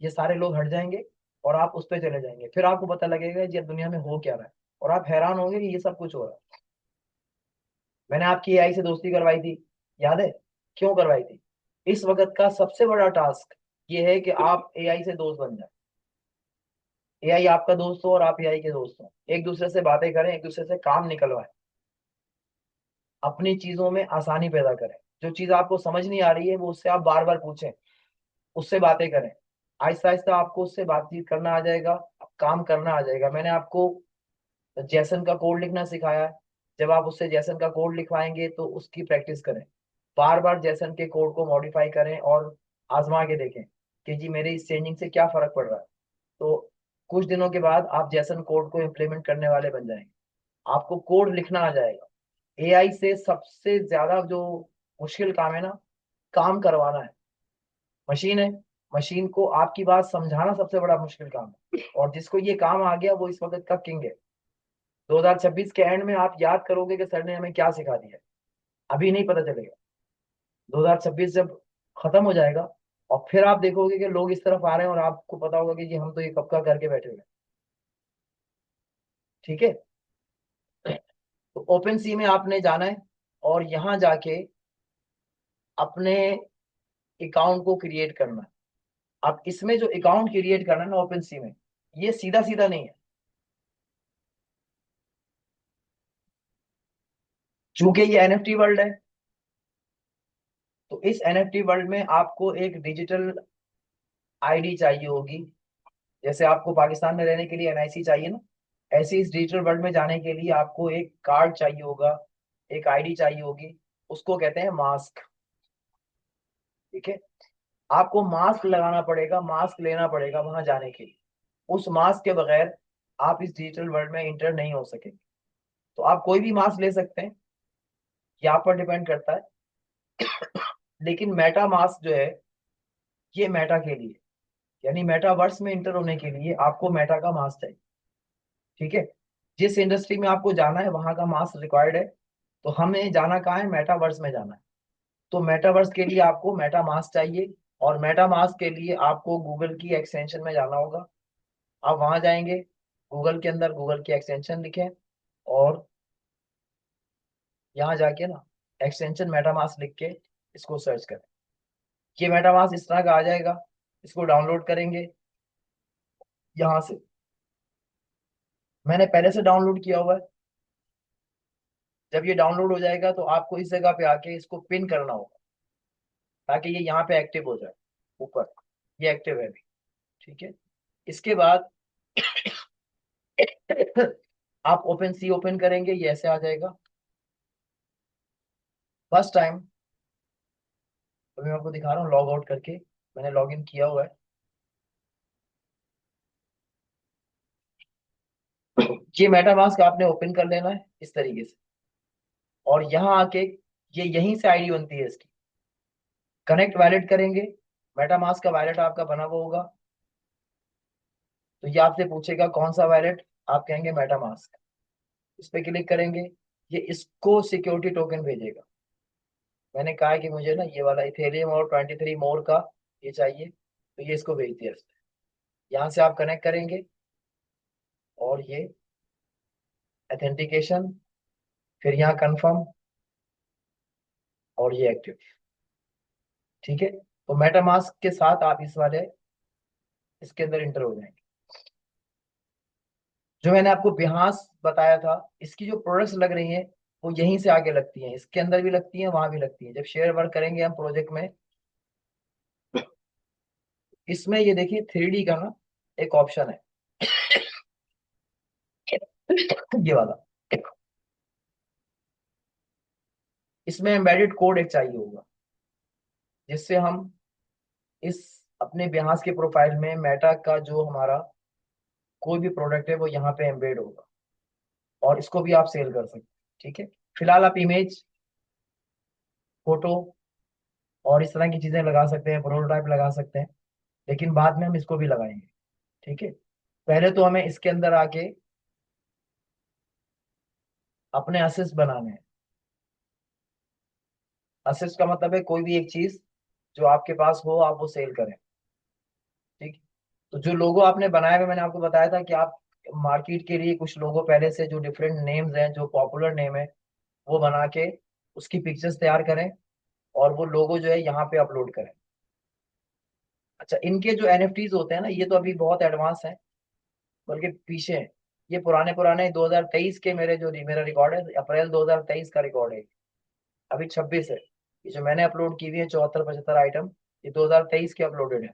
ये सारे लोग हट जाएंगे, और आप उस पर चले जाएंगे, फिर आपको पता लगेगा कि दुनिया में हो क्या रहा है, और आप हैरान होंगे कि ये सब कुछ हो रहा है। मैंने आपकी एआई से दोस्ती करवाई थी, याद है? क्यों करवाई थी? इस वक्त का सबसे बड़ा टास्क ये है कि आप एआई से दोस्त बन जाए, एआई आपका दोस्त हो और आप एआई के दोस्त हो, एक दूसरे से बातें करें, एक दूसरे से काम निकलवाएं, अपनी चीजों में आसानी पैदा करें। जो चीज आपको समझ नहीं आ रही है वो उससे आप बार बार पूछें, उससे बातें करें। आहिस्ता आहिस्ता आपको उससे बातचीत करना आ जाएगा, काम करना आ जाएगा। मैंने आपको जैसन का कोड लिखना सिखाया है। जब आप उससे जैसन का कोड लिखवाएंगे तो उसकी प्रैक्टिस करें, बार बार जैसन के कोड को मॉडिफाई करें और आजमा के देखें कि जी मेरे इस चेंजिंग से क्या फर्क पड़ रहा है। तो कुछ दिनों के बाद आप जैसन कोड को इम्प्लीमेंट करने वाले बन जाएंगे, आपको कोड लिखना आ जाएगा। एआई से सबसे ज्यादा जो मुश्किल काम है ना, काम करवाना है। मशीन है, मशीन को आपकी बात समझाना सबसे बड़ा मुश्किल काम है, और जिसको ये काम आ गया वो इस वक्त का किंग है। 2026 के एंड में आप याद करोगे कि सर ने हमें क्या सिखा दिया, अभी नहीं पता चलेगा। 2026 जब खत्म हो जाएगा और फिर आप देखोगे कि लोग इस तरफ आ रहे हैं और आपको पता होगा कि जी हम तो ये कब का करके बैठे हुए हैं। ठीक है, तो ओपन सी में आपने जाना है और यहाँ जाके अपने अकाउंट को क्रिएट करना है। अब इसमें जो अकाउंट क्रिएट करना है ना ओपन सी में, ये सीधा सीधा नहीं है, चूंकि ये एनएफटी वर्ल्ड है। तो इस एनएफटी वर्ल्ड में आपको एक डिजिटल आईडी चाहिए होगी। जैसे आपको पाकिस्तान में रहने के लिए एनआईसी चाहिए ना, ऐसे इस डिजिटल वर्ल्ड में जाने के लिए आपको एक कार्ड चाहिए होगा, एक आईडी चाहिए होगी। उसको कहते हैं मास्क। ठीक है, आपको मास्क लगाना पड़ेगा, मास्क लेना पड़ेगा वहां जाने के लिए। उस मास्क के बगैर आप इस डिजिटल वर्ल्ड में इंटर नहीं हो सकेंगे। तो आप कोई भी मास्क ले सकते हैं, ये आप पर डिपेंड करता है। लेकिन मेटा मास्क जो है, ये मेटा के लिए, यानी मेटावर्स में इंटर होने के लिए आपको मेटा का मास्क चाहिए। ठीक है, जिस इंडस्ट्री में आपको जाना है वहां का मास्क रिक्वायर्ड है। तो हमें जाना कहाँ है, मेटावर्स में जाना है। तो मेटावर्स के लिए आपको मेटा मास्क चाहिए, और मेटा मास्क के लिए आपको गूगल की एक्सटेंशन में जाना होगा। आप वहां जाएंगे, गूगल के अंदर गूगल की एक्सटेंशन लिखें और यहाँ जाके ना एक्सटेंशन मेटा मास्क लिख के इसको सर्च करें। ये मेटा मास्क इस तरह का आ जाएगा, इसको डाउनलोड करेंगे यहाँ से। मैंने पहले से डाउनलोड किया हुआ है। जब ये डाउनलोड हो जाएगा तो आपको इस जगह पे आके इसको पिन करना होगा, ताकि ये यहाँ पे एक्टिव हो जाए ऊपर। ये एक्टिव है अभी। ठीक है, इसके बाद आप ओपन सी ओपन करेंगे, ये ऐसे आ जाएगा। फर्स्ट टाइम अभी मैं आपको दिखा रहा हूँ लॉग आउट करके, मैंने लॉग इन किया हुआ है। ये मेटामास्क आपने ओपन कर लेना है इस तरीके से, और यहाँ आके ये यहीं से आईडी बनती है इसकी। कनेक्ट वैलेट करेंगे, मेटामास्क का वैलेट आपका बना हुआ होगा। तो ये आपसे पूछेगा कौन सा वैलेट, आप कहेंगे मेटामास्क। इस पे क्लिक करेंगे, ये इसको सिक्योरिटी टोकन भेजेगा। मैंने कहा है कि मुझे ना ये वाला इथेरियम और 23 मोर का ये चाहिए, तो ये इसको भेज दिया इसने। यहाँ से आप कनेक्ट करेंगे और ये ऑथेंटिकेशन, फिर यहाँ कंफर्म, और ये एक्टिव। ठीक है, तो मेटामास्क के साथ आप इस वाले इसके अंदर इंटर हो जाएंगे। जो मैंने आपको बिहास बताया था, इसकी जो प्रोडक्ट्स लग रही हैं वो यहीं से आगे लगती हैं, इसके अंदर भी लगती हैं वहां भी लगती हैं। जब शेयर वर्क करेंगे हम प्रोजेक्ट में, इसमें ये देखिए 3D का ना एक ऑप्शन है, ये वाला। इसमें एम्बेडेड कोड एक चाहिए होगा, जिससे हम इस अपने बिहास के प्रोफाइल में मेटा का जो हमारा कोई भी प्रोडक्ट है वो यहाँ पे एम्बेड होगा, और इसको भी आप सेल कर सकते हैं। ठीक है, फिलहाल आप इमेज, फोटो और इस तरह की चीजें लगा सकते हैं, प्रोटोटाइप लगा सकते हैं, लेकिन बाद में हम इसको भी लगाएंगे। ठीक है, पहले तो हमें इसके अंदर आके अपने असिस्ट बनाने हैं। असिस्ट का मतलब है कोई भी एक चीज जो आपके पास हो आप वो सेल करें। ठीक, तो जो लोगो आपने बनाया हुआ, मैंने आपको बताया था कि आप मार्केट के लिए कुछ लोगो पहले से जो डिफरेंट नेम्स हैं, जो पॉपुलर नेम है, वो बना के उसकी पिक्चर्स तैयार करें और वो लोगो जो है यहाँ पे अपलोड करें। अच्छा, इनके जो एनएफटीज होते हैं ना, ये तो अभी बहुत एडवांस हैं, बल्कि पीछे हैं। ये पुराने पुराने 2023 के मेरा रिकॉर्ड है, अप्रैल 2023 का रिकॉर्ड है। अभी 26 है। ये जो मैंने अपलोड की हुई है 74 75 आइटम, ये 2023 के अपलोडेड है।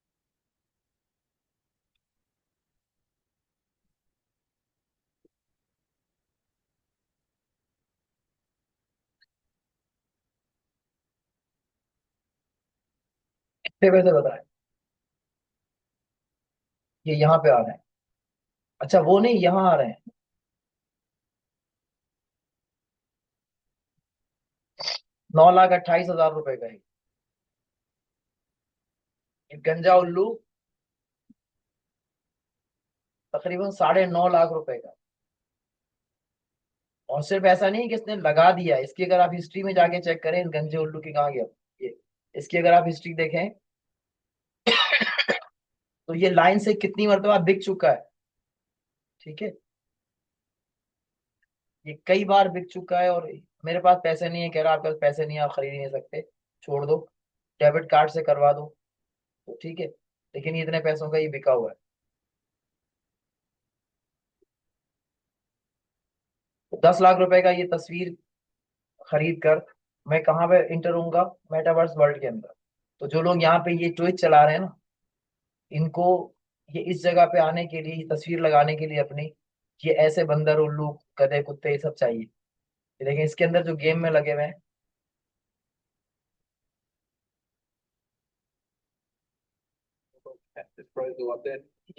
कितने पैसे बताए? ये यहाँ पे आ रहे हैं। अच्छा वो नहीं, यहाँ आ रहे हैं। 9,28,000 रुपए का एक गंजा उल्लू, तकरीबन 9.5 लाख रुपए का। और सिर्फ ऐसा नहीं कि इसने लगा दिया, इसकी अगर आप हिस्ट्री में जाके चेक करें, इस गंजे उल्लू की कहाँ गया ये, इसकी अगर आप हिस्ट्री देखें तो ये लाइन से कितनी मरतबा बिक चुका है। ठीक है, ये कई बार बिक चुका है। और मेरे पास पैसे नहीं है, कह रहा आपके पास पैसे नहीं है, आप खरीद नहीं सकते, छोड़ दो, डेबिट कार्ड से करवा दो। तो ठीक है, लेकिन ये इतने पैसों का ये बिका हुआ है। तो 10 लाख रुपए का ये तस्वीर खरीद कर मैं कहाँ पे इंटर होऊंगा? मेटावर्स वर्ल्ड के अंदर। तो जो लोग यहाँ पे ये ट्वीट चला रहे हैं ना, इनको ये इस जगह पे आने के लिए, ये तस्वीर लगाने के लिए अपनी, ये ऐसे बंदर उल्लू गधे कुत्ते ये सब चाहिए। लेकिन इसके अंदर जो गेम में लगे हुए हैं,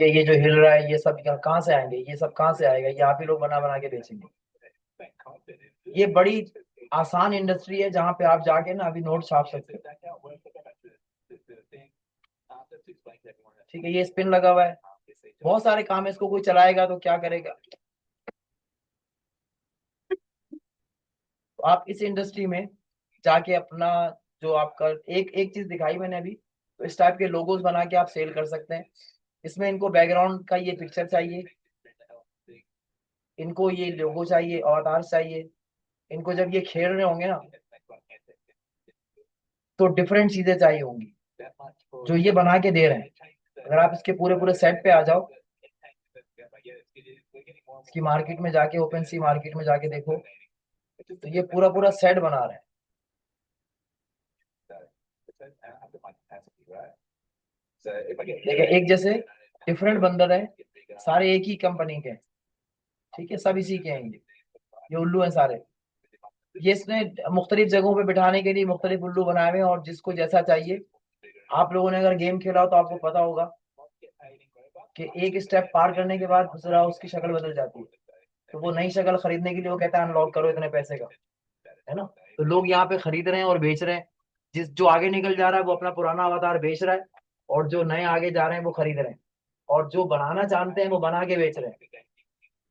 ये जो हिल रहा है ये सब यहाँ कहाँ से आएंगे? ये सब कहाँ से आएगा? यहाँ पे लोग बना बना के बेचेंगे। ये बड़ी आसान इंडस्ट्री है जहाँ पे आप जाके ना अभी नोट छाप सकते हो। ठीक है, ये स्पिन लगा हुआ है, बहुत सारे काम है, इसको कोई चलाएगा तो क्या करेगा? तो आप इस इंडस्ट्री में जाके अपना, जो आपका एक एक चीज दिखाई मैंने अभी, तो इस टाइप के लोगोस बना के आप सेल कर सकते हैं। इसमें इनको बैकग्राउंड का ये पिक्चर चाहिए, इनको ये लोगो चाहिए, अवतार चाहिए। इनको जब ये खेल रहे होंगे ना, तो डिफरेंट चीजें चाहिए होंगी जो ये बना के दे रहे हैं। अगर आप इसके पूरे पूरे सेट पे आ जाओ, इसकी मार्केट में जाके, ओपन सी मार्केट में जाके देखो, तो ये पूरा पूरा सेट बना रहे हैं। देखिए एक जैसे डिफरेंट बंदर है, सारे एक ही कंपनी के हैं। ठीक है, सब इसी के हैं ये उल्लू हैं सारे। ये इसने मुख्तलिफ जगहों पे बिठाने के लिए मुख्तलिफ उल्लू बनाए हुए हैं, और जिसको जैसा चाहिए। आप लोगों ने अगर गेम खेला हो तो आपको पता होगा कि एक स्टेप पार करने के बाद दूसरा उसकी शक्ल बदल जाती है। तो वो नई शक्ल खरीदने के लिए वो कहता है अनलॉक करो इतने पैसे का, है ना? तो लोग यहाँ पे खरीद रहे हैं और बेच रहे हैं। जिस जो आगे निकल जा रहा है वो अपना पुराना अवतार बेच रहा है, और जो नए आगे जा रहे हैं वो खरीद रहे हैं। और जो बनाना जानते हैं वो बना के बेच रहे हैं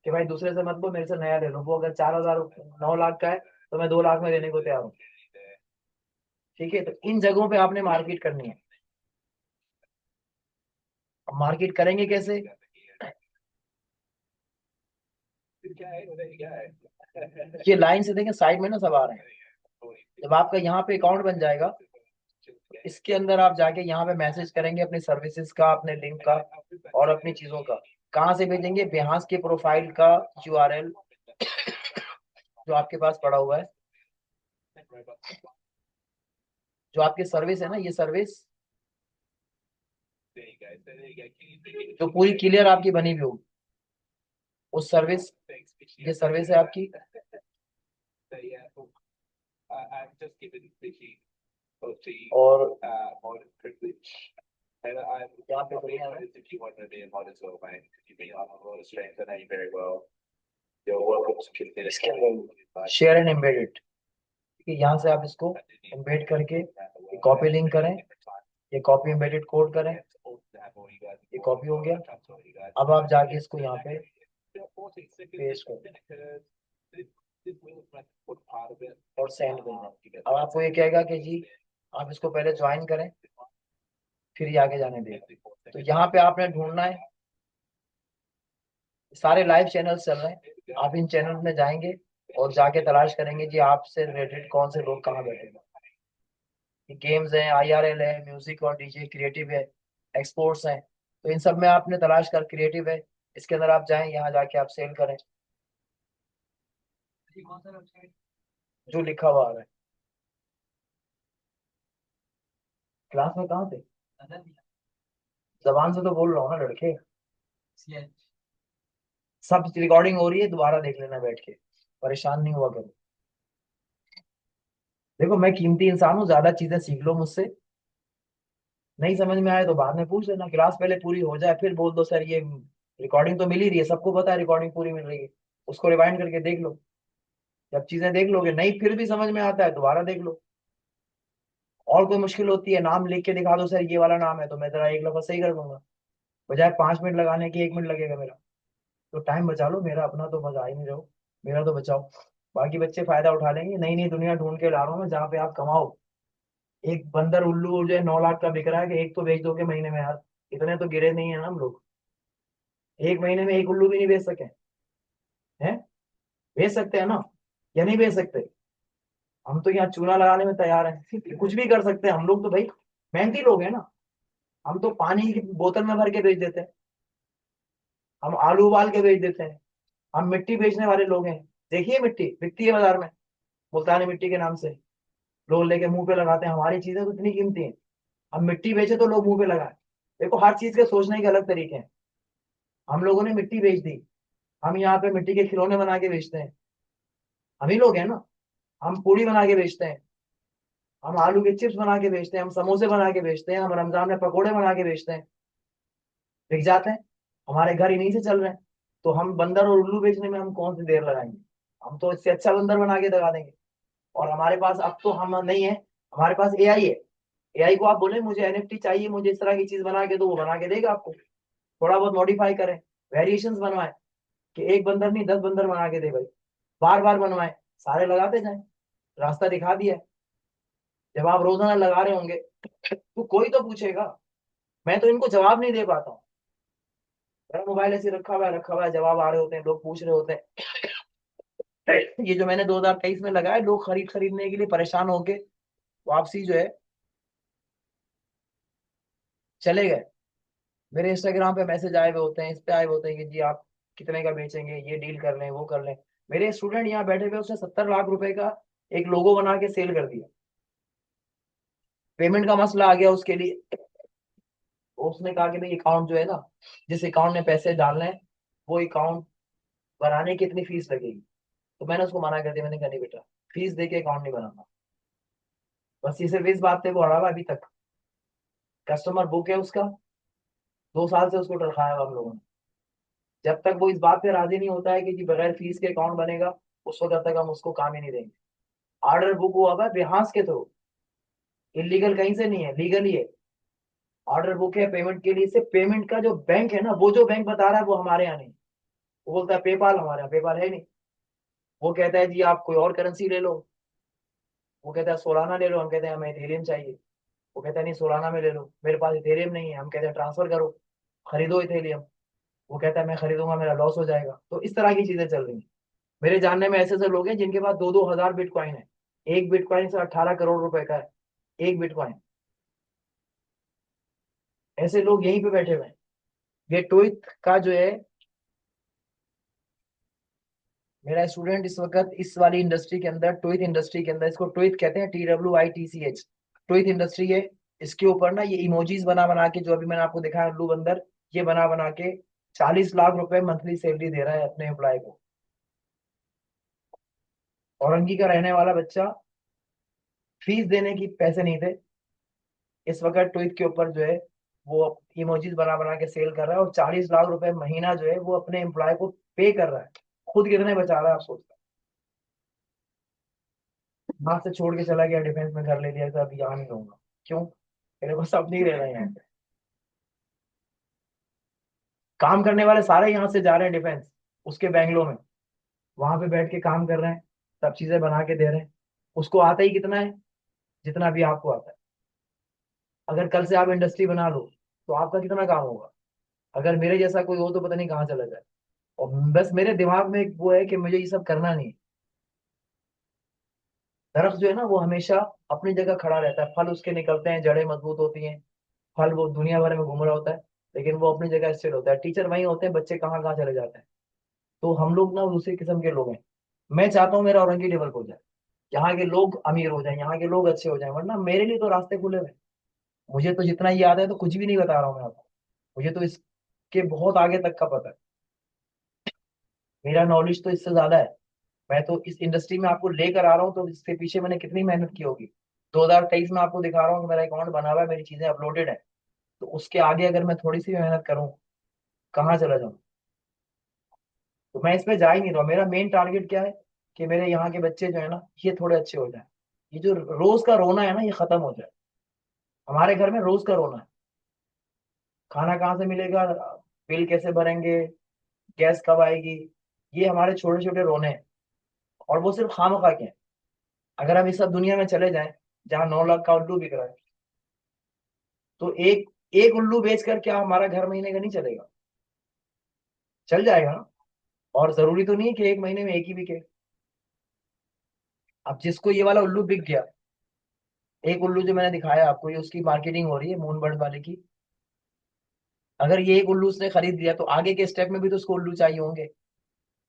कि भाई दूसरे से मत लो, मेरे से नया ले लो। वो अगर 4,000 9 लाख का है तो मैं 2 लाख में देने को तैयार हूँ। ठीक है, तो इन जगहों पे आपने मार्केट करनी है। अब मार्केट करेंगे कैसे? ये लाइन से देखें, साइड में ना सब आ रहे हैं। जब आपका यहाँ पे अकाउंट बन जाएगा, इसके अंदर आप जाके यहाँ पे मैसेज करेंगे अपनी सर्विसेज का, अपने लिंक का, और अपनी चीजों का। कहाँ से भेजेंगे? बेहास के प्रोफाइल का यूआरएल जो आपके पास पड़ा हुआ है, जो आपकी सर्विस है ना, ये सर्विस जो पूरी क्लियर आपकी बनी हुई होगी, उस सर्विस, ये सर्विस है आपकी। और यहाँ पे बढ़िया है, इसके अंदर शेयर एंड एम्बेडेड, यहाँ से आप इसको एम्बेड करके कॉपी लिंक करें, ये कॉपी एम्बेडेड कोड करें, ये कॉपी हो गया। अब आप जाके इसको यहाँ पे पेस्ट करें और सेंड कर दें। अब आपको ये कहेगा कि जी आप इसको पहले ज्वाइन करें, फिर ये आगे जाने दें। तो यहाँ पे आपने ढूंढना है, सारे लाइव चैनल चल रहे हैं, आप इन चैनल में जाएंगे और जाके तलाश करेंगे जी आपसे रिलेटेड कौन से लोग कहाँ बैठे हैं। गेम्स हैं, आईआरएल है, म्यूजिक और डीजे, क्रिएटिव है, एक्सपोर्ट्स हैं। तो इन सब में आपने तलाश कर, क्रिएटिव है, इसके अंदर आप जाएं, यहाँ जाके आप सेल करें जो लिखा हुआ आ रहा है। क्लास में कहाँ थे? जबान से तो बोल रहा हूँ ना लड़के। सब रिकॉर्डिंग हो रही है, दोबारा देख लेना बैठ के, परेशान नहीं हुआ करो। देखो मैं कीमती इंसान हूँ, ज्यादा चीजें सीख लो मुझसे। नहीं समझ में आए तो बाद में पूछ लेना, क्लास पहले पूरी हो जाए फिर बोल दो सर ये रिकॉर्डिंग तो मिल ही रही है, सबको पता है रिकॉर्डिंग पूरी मिल रही है, उसको रिवाइंड करके देख लो। जब चीजें देख लोगे नहीं फिर भी समझ में आता है दोबारा देख लो। और कोई मुश्किल होती है नाम लिख के दिखा दो सर ये वाला नाम है, तो मैं जरा एक लफ्ज सही कर दूंगा, बजाय 5 मिनट लगाने के 1 मिनट लगेगा मेरा। तो टाइम बचा लो मेरा, अपना तो मजा ही नहीं रहो, मेरा तो बचाओ। बाकी बच्चे फायदा उठा लेंगे, नई नई दुनिया ढूंढ के ला रहा हूँ मैं जहाँ पे आप कमाओ। एक बंदर उल्लू जो है 9 लाख का बिक रहा है, कि एक तो बेच दोगे महीने में यार, इतने तो गिरे नहीं है ना हम लोग। एक महीने में एक उल्लू भी नहीं बेच सके हैं? बेच सकते हैं ना, या नहीं बेच सकते? हम तो यहाँ चूना लगाने में तैयार हैं, कुछ भी कर सकते हैं हम लोग तो भाई, मेहनती लोग हैं ना। हम तो पानी की बोतल में भर के बेच देते हैं, हम आलू उबाल के बेच देते हैं, हम मिट्टी बेचने वाले लोग हैं। देखिए मिट्टी बिकती है बाजार में, मुल्तानी मिट्टी के नाम से, लोग लेके मुंह पे लगाते हैं, हमारी चीजें तो इतनी कीमती हैं, हम मिट्टी बेचे तो लोग मुंह पे लगाए। देखो हर चीज के सोचने के अलग तरीके हैं। हम लोगों ने मिट्टी बेच दी, हम यहाँ पे मिट्टी के खिलौने बना के बेचते हैं, हम ही लोग हैं ना। हम पूड़ी बना के बेचते हैं, हम आलू के चिप्स बना के बेचते हैं, हम समोसे बना के बेचते हैं, हम रमजान में पकोड़े बना के बेचते हैं, बिक जाते हैं। हमारे घर इन्हीं से चल रहे हैं। तो हम बंदर और उल्लू बेचने में हम कौन सी देर लगाएंगे? हम तो इससे अच्छा बंदर बना के लगा देंगे। और हमारे पास अब तो हम नहीं है, हमारे पास एआई है। एआई को आप बोले मुझे एनएफटी चाहिए, मुझे इस तरह की चीज बना के दो, वो बना के देगा आपको। थोड़ा बहुत मॉडिफाई करें, वेरिएशंस बनवाए, कि एक बंदर नहीं 10 बंदर बना के दे भाई, बार बार बनवाए, सारे लगाते जाए। रास्ता दिखा दिया है। जब आप रोजाना लगा रहे होंगे तो कोई तो पूछेगा। मैं तो इनको जवाब नहीं दे पाता हूँ, मेरा मोबाइल ऐसे रखा हुआ है, जवाब आ रहे होते हैं, लोग पूछ रहे होते हैं। ये जो मैंने 2023 में लगाया, लोग खरीदने के लिए परेशान होके वापसी जो है चले गए। मेरे इंस्टाग्राम पे मैसेज आए हुए होते हैं, इस पे आए हुए होते हैं कि जी आप कितने का बेचेंगे, ये डील कर लें वो कर लें। मेरे स्टूडेंट यहाँ बैठे हुए, उसने 70 लाख रुपए का एक लोगो बना के सेल कर दिया। पेमेंट का मसला आ गया उसके लिए, उसने कहा कि भाई अकाउंट जो है ना, जिस अकाउंट में पैसे डालने हैं, वो अकाउंट बनाने की इतनी फीस लगेगी। तो मैंने उसको मना कर दिया, मैंने कहा नहीं बेटा, फीस दे के अकाउंट नहीं बनाना। बस ये सिर्फ इस बात पे वो अड़ा हुआ है अभी तक। कस्टमर बुक है उसका, 2 साल से उसको रखाया हुआ हम लोगों ने। जब तक वो इस बात पे राजी नहीं होता है कि जी बगैर फीस के अकाउंट बनेगा, उस वक्त तक हम उसको काम ही नहीं देंगे। ऑर्डर बुक हुआ हुआ है बिहास के थ्रू, इलीगल कहीं से नहीं है, लीगल ही है। ऑर्डर बुक है पेमेंट के लिए, सिर्फ पेमेंट का जो बैंक है ना, वो जो बैंक बता रहा है वो हमारे यहाँ नहीं। वो बोलता है पेपाल, हमारे यहाँ पेपाल है नहीं। वो कहता है जी आप कोई और करेंसी ले लो, वो कहता है सोलाना ले लो, हम कहते हैं हमें इथेरियम चाहिए। वो कहता है नहीं सोलाना में ले लो, मेरे पास इथेरियम नहीं है, हम कहते हैं ट्रांसफर करो, खरीदो इथेरियम। वो कहता है मैं खरीदूंगा मेरा लॉस हो जाएगा। तो इस तरह की चीजें चल रही हैं। मेरे जानने में ऐसे ऐसे लोग हैं जिनके पास 2-2 हजार बिटकॉइन है। एक बिटकॉइन से 18 करोड़ रुपए का है, एक बिटकॉइन। ऐसे लोग यहीं पे बैठे हुए हैं। ये ट्विट का जो है, मेरा स्टूडेंट इस वक्त इस वाली इंडस्ट्री के अंदर, ट्विट इंडस्ट्री के अंदर, इसको ट्विट कहते हैं, TWITCH, ट्विट इंडस्ट्री है। इसके ऊपर ना ये इमोजीज बना बना के, जो अभी मैंने आपको दिखाया उल्लू बंदर, ये बना बना के 40 लाख रुपए मंथली सैलरी दे रहा है अपने एम्प्लॉय को। औरंगी का रहने वाला बच्चा, फीस देने की पैसे नहीं थे, इस वक्त ट्विट के ऊपर जो है वो इमोजीज बना बना के सेल कर रहा है, और 40 लाख रुपए महीना जो है वो अपने एम्प्लॉय को पे कर रहा है। खुद कितने बचा रहा है आप सोचते हैं? हाथ से छोड़ के चला गया, डिफेंस में घर ले लिया, अभी यहाँ नहीं रहूंगा। क्यों? मेरे को सब नहीं रहना है यहाँ पे। काम करने वाले सारे यहाँ से जा रहे हैं डिफेंस, उसके बैंगलोर में, वहां पे बैठ के काम कर रहे हैं, सब चीजें बना के दे रहे हैं। उसको आता ही कितना है, जितना भी आपको आता है। अगर कल से आप इंडस्ट्री बना लो तो आपका कितना काम होगा? अगर मेरे जैसा कोई हो तो पता नहीं कहाँ चला जाए। और बस मेरे दिमाग में एक वो है कि मुझे ये सब करना नहीं है। दरख्त जो है ना वो हमेशा अपनी जगह खड़ा रहता है, फल उसके निकलते हैं, जड़ें मजबूत होती हैं, फल वो दुनिया भर में घूम रहा होता है, लेकिन वो अपनी जगह स्थिर होता है। टीचर वहीं होते हैं, बच्चे कहाँ कहाँ चले जाते हैं। तो हम लोग ना दूसरी किस्म के लोग हैं। मैं चाहता हूँ मेरा औरंगी डेवलप हो जाए, यहाँ के लोग अमीर हो जाए, यहाँ के लोग अच्छे हो जाए, वरना मेरे लिए तो रास्ते खुले हुए हैं। मुझे तो जितना याद है, तो कुछ भी नहीं बता रहा हूँ मैं आपको, मुझे तो इसके बहुत आगे तक का पता है। मेरा नॉलेज तो इससे ज्यादा है। मैं तो इस इंडस्ट्री में आपको लेकर आ रहा हूँ, तो इसके पीछे मैंने कितनी मेहनत की होगी। 2023 में आपको दिखा रहा हूँ कि मेरा अकाउंट बना हुआ है, मेरी चीजें अपलोडेड है। तो उसके आगे अगर मैं थोड़ी सी भी मेहनत करूँ, कहाँ चला जाऊँ? तो मैं इसमें जा ही नहीं रहा। मेरा मेन टारगेट क्या है कि मेरे यहाँ के बच्चे जो है ना, ये थोड़े अच्छे हो जाए। ये जो रोज का रोना है ना, ये खत्म हो जाए। हमारे घर में रोज का रोना है, खाना कहाँ से मिलेगा, बिल कैसे भरेंगे, गैस कब आएगी, ये हमारे छोटे छोटे रोने हैं। और वो सिर्फ खामखा के हैं। अगर हम इस सब दुनिया में चले जाएं जहाँ 9 लाख का उल्लू बिक रहा है, तो एक एक उल्लू बेचकर क्या हमारा घर महीने का नहीं चलेगा? चल जाएगा ना। और जरूरी तो नहीं है कि एक महीने में एक ही बिके। अब जिसको ये वाला उल्लू बिक गया, एक उल्लू जो मैंने दिखाया आपको, ये उसकी मार्केटिंग हो रही है मून बर्ड वाले की। अगर ये एक उल्लू उसने खरीद लिया, तो आगे के स्टेप में भी तो उसको उल्लू चाहिए होंगे।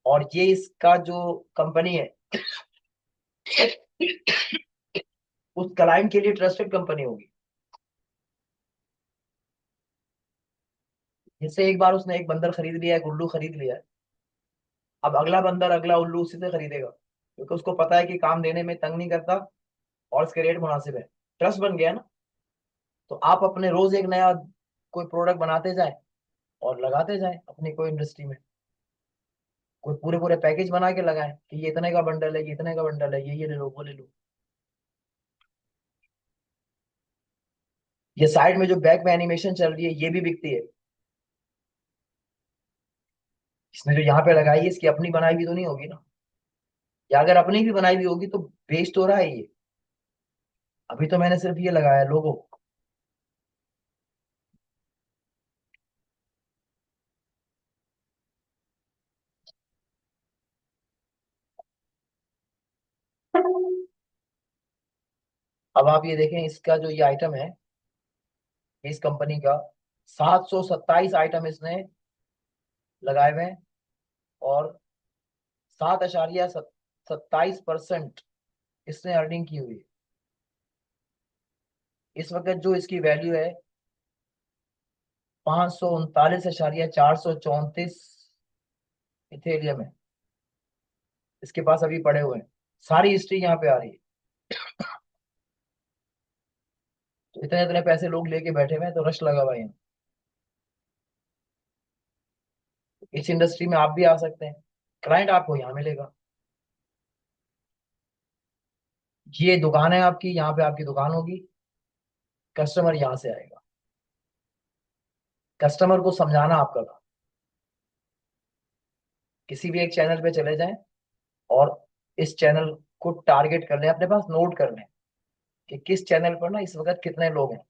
और ये इसका जो कंपनी है, उस क्लाइंट के लिए ट्रस्टेड कंपनी होगी। जिससे एक बार उसने एक बंदर खरीद लिया, एक उल्लू खरीद लिया है, अब अगला बंदर अगला उल्लू उसी से खरीदेगा, क्योंकि उसको पता है कि काम देने में तंग नहीं करता और इसके रेट मुनासिब है। ट्रस्ट बन गया ना। तो आप अपने रोज एक नया कोई प्रोडक्ट बनाते जाए और लगाते जाए अपनी कोई इंडस्ट्री में। कोई पूरे पूरे पैकेज बना के लगाए कि ये इतने का बंडल है, ये इतने का बंडल है, ये ले लो, वो ले लो। ये साइड में जो बैक में एनिमेशन चल रही है, ये भी बिकती है। इसने जो यहाँ पे लगाई है, इसकी अपनी बनाई भी तो नहीं होगी ना। या अगर अपनी भी बनाई भी होगी तो बेच तो रहा है ये। अभी तो मैंने सिर्फ ये लगाया लोगो। अब आप ये देखें, इसका जो ये आइटम है, इस कंपनी का 727 आइटम इसने लगाए हुए हैं। और 7.27% इसने अर्निंग की हुई है। इस वक्त जो इसकी वैल्यू है, 539.434 इथेरियम है इसके पास अभी पड़े हुए हैं। सारी हिस्ट्री यहाँ पे आ रही है। तो इतने इतने पैसे लोग लेके बैठे हुए हैं, तो रश लगा हुआ है यहाँ। इस इंडस्ट्री में आप भी आ सकते हैं। क्लाइंट आपको यहाँ मिलेगा। ये दुकान है आपकी, यहाँ पे आपकी दुकान होगी, कस्टमर यहाँ से आएगा। कस्टमर को समझाना आपका काम। किसी भी एक चैनल पे चले जाएं और इस चैनल को टारगेट कर लें, अपने पास नोट कर लें कि किस चैनल पर ना इस वक्त कितने लोग हैं,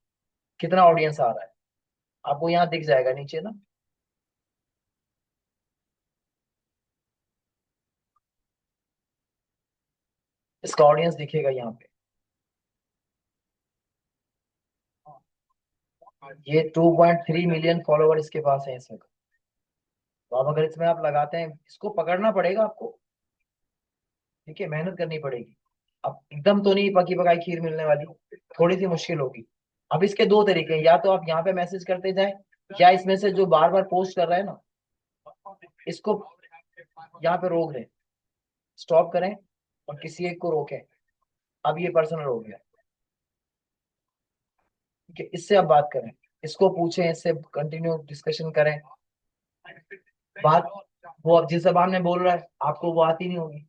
कितना ऑडियंस आ रहा है। आपको यहाँ दिख जाएगा नीचे ना। इसका ऑडियंस दिखेगा यहाँ पे। ये 2.3 मिलियन फॉलोवर इसके पास है इसमें। तो अब अगर इसमें आप लगाते हैं, इसको पकड़ना पड़ेगा आपको। ठीक है, मेहनत करनी पड़ेगी। अब एकदम तो नहीं पकी पकाई खीर मिलने वाली, थोड़ी सी मुश्किल होगी। अब इसके दो तरीके हैं, या तो आप यहाँ पे मैसेज करते जाएं, या इसमें से जो बार बार पोस्ट कर रहा है ना, इसको यहाँ पे रोक दें, स्टॉप करें और किसी एक को रोकें। अब ये पर्सनल हो गया। ठीक है, इससे आप बात करें, इसको पूछें, इससे कंटिन्यू डिस्कशन करें। बात, वो अब जिस जबान में बोल रहा है आपको वो आती नहीं होगी,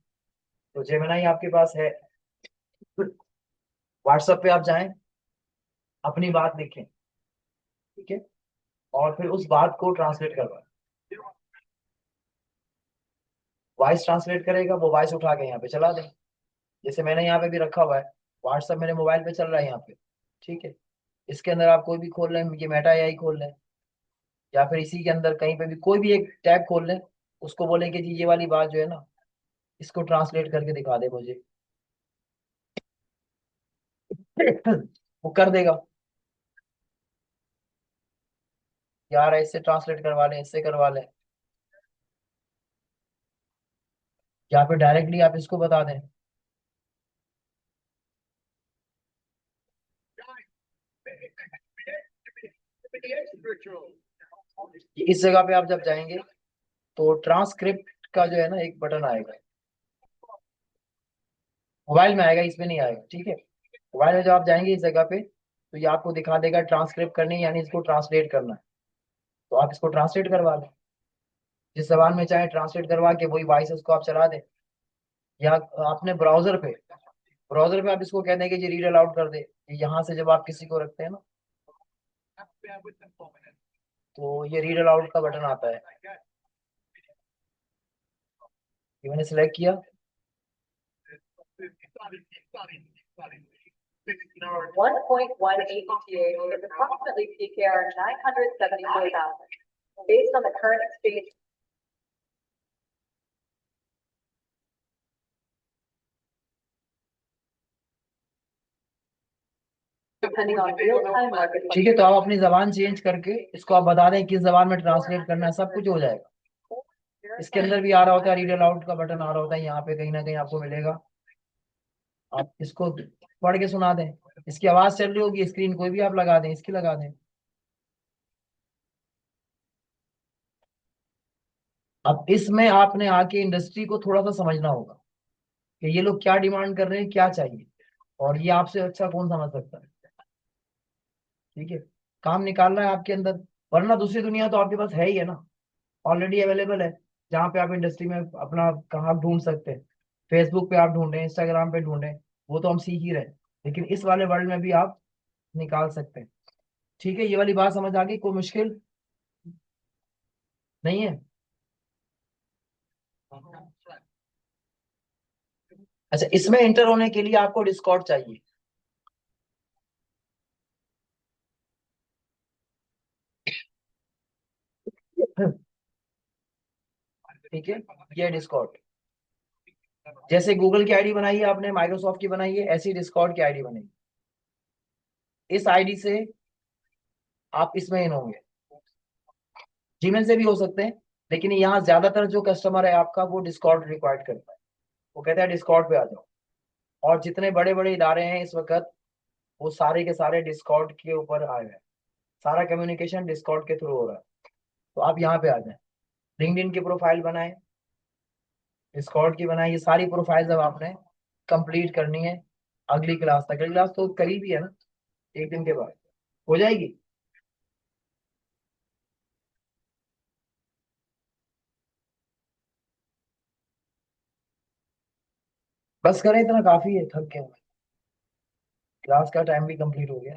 तो जेमिनाई आपके पास है। व्हाट्सएप पे आप जाएं, अपनी बात लिखें। ठीक है, और फिर उस बात को ट्रांसलेट करवाएं। वॉइस ट्रांसलेट करेगा, वो वॉइस उठा के यहाँ पे चला दें। जैसे मैंने यहाँ पे भी रखा हुआ है, व्हाट्सएप मेरे मोबाइल पे चल रहा है यहाँ पे। ठीक है, इसके अंदर आप कोई भी खोल लें, ये मेटा एआई खोल लें, या फिर इसी के अंदर कहीं पे भी कोई भी एक टैब खोल लें। उसको बोलें कि जी ये वाली बात जो है ना, इसको ट्रांसलेट करके दिखा दे मुझे। वो कर देगा। यार इससे ट्रांसलेट करवा लें, इससे करवा लें, या फिर डायरेक्टली आप इसको बता दें। इस जगह पे आप जब जाएंगे, तो ट्रांसक्रिप्ट का जो है ना एक बटन आएगा, मोबाइल में आएगा, इसमें नहीं आएगा। ठीक है, मोबाइल में जब आप जाएंगे इस जगह पे, तो ये आपको दिखा देगा ट्रांसक्रिप्ट करनी है, यानी इसको ट्रांसलेट करना है। तो आप इसको ट्रांसलेट करवा दें, जिस जबान में चाहे ट्रांसलेट करवा के वही वॉइस उसको आप चला दें। या आपने ब्राउजर पे आप इसको कह दें कि जी रीड अलाउड कर दे। यहाँ से जब आप किसी को रखते हैं ना, तो ये रीड अलाउड का बटन आता है, ये मैंने सिलेक्ट किया। 1.18 ETA is approximately PKR 974,000. Based on the current exchange depending on real-time market. ठीक है, तो आप अपनी जबान चेंज करके इसको आप बता दें किस जबान में ट्रांसलेट करना है, सब कुछ हो जाएगा। इसके अंदर भी आ रहा होता है, रीड अलाउड का बटन आ रहा होता है, यहाँ पे कहीं ना कहीं आपको मिलेगा। आप इसको पढ़ के सुना दें, इसकी आवाज चल रही होगी, स्क्रीन कोई भी आप लगा दें, इसकी लगा दें। अब इसमें आपने आके इंडस्ट्री को थोड़ा सा समझना होगा कि ये लोग क्या डिमांड कर रहे हैं, क्या चाहिए, और ये आपसे अच्छा कौन समझ सकता है। ठीक है, काम निकालना है आपके अंदर, वरना दूसरी दुनिया तो आपके पास है ही है ना, ऑलरेडी अवेलेबल है। जहाँ पे आप इंडस्ट्री में अपना कहाँ ढूंढ सकते हैं, फेसबुक पे आप ढूंढें, इंस्टाग्राम पे ढूंढें, वो तो हम सीख ही रहे हैं, लेकिन इस वाले वर्ल्ड में भी आप निकाल सकते हैं। ठीक है, ये वाली बात समझ आ गई, कोई मुश्किल नहीं है। अच्छा, इसमें इंटर होने के लिए आपको डिस्कॉर्ड चाहिए। ठीक है, ये डिस्कॉर्ड, जैसे गूगल की आईडी बनाई है आपने, माइक्रोसॉफ्ट की बनाई है, ऐसी डिस्कॉर्ड की आईडी बनाई। इस आईडी से आप इसमें इन होंगे, जीमेल से भी हो सकते हैं, लेकिन यहाँ ज्यादातर जो कस्टमर है आपका वो डिस्कॉर्ड रिक्वायर्ड करता है, वो कहता है डिस्कॉर्ड पे आ जाओ। और जितने बड़े बड़े इदारे हैं इस वक्त, वो सारे के सारे डिस्कॉर्ड के ऊपर आए हैं, सारा कम्युनिकेशन डिस्कॉर्ड के थ्रू हो रहा है। तो आप यहाँ पे आ जाए, लिंक्डइन की प्रोफाइल बनाए, डिस्कॉर्ड की बनाए, ये सारी प्रोफाइल जब आपने कंप्लीट करनी है अगली क्लास तक, अगली क्लास तो करीब ही है ना, एक दिन के बाद हो जाएगी। बस करें, इतना काफी है, थक गए, क्लास का टाइम भी कंप्लीट हो गया।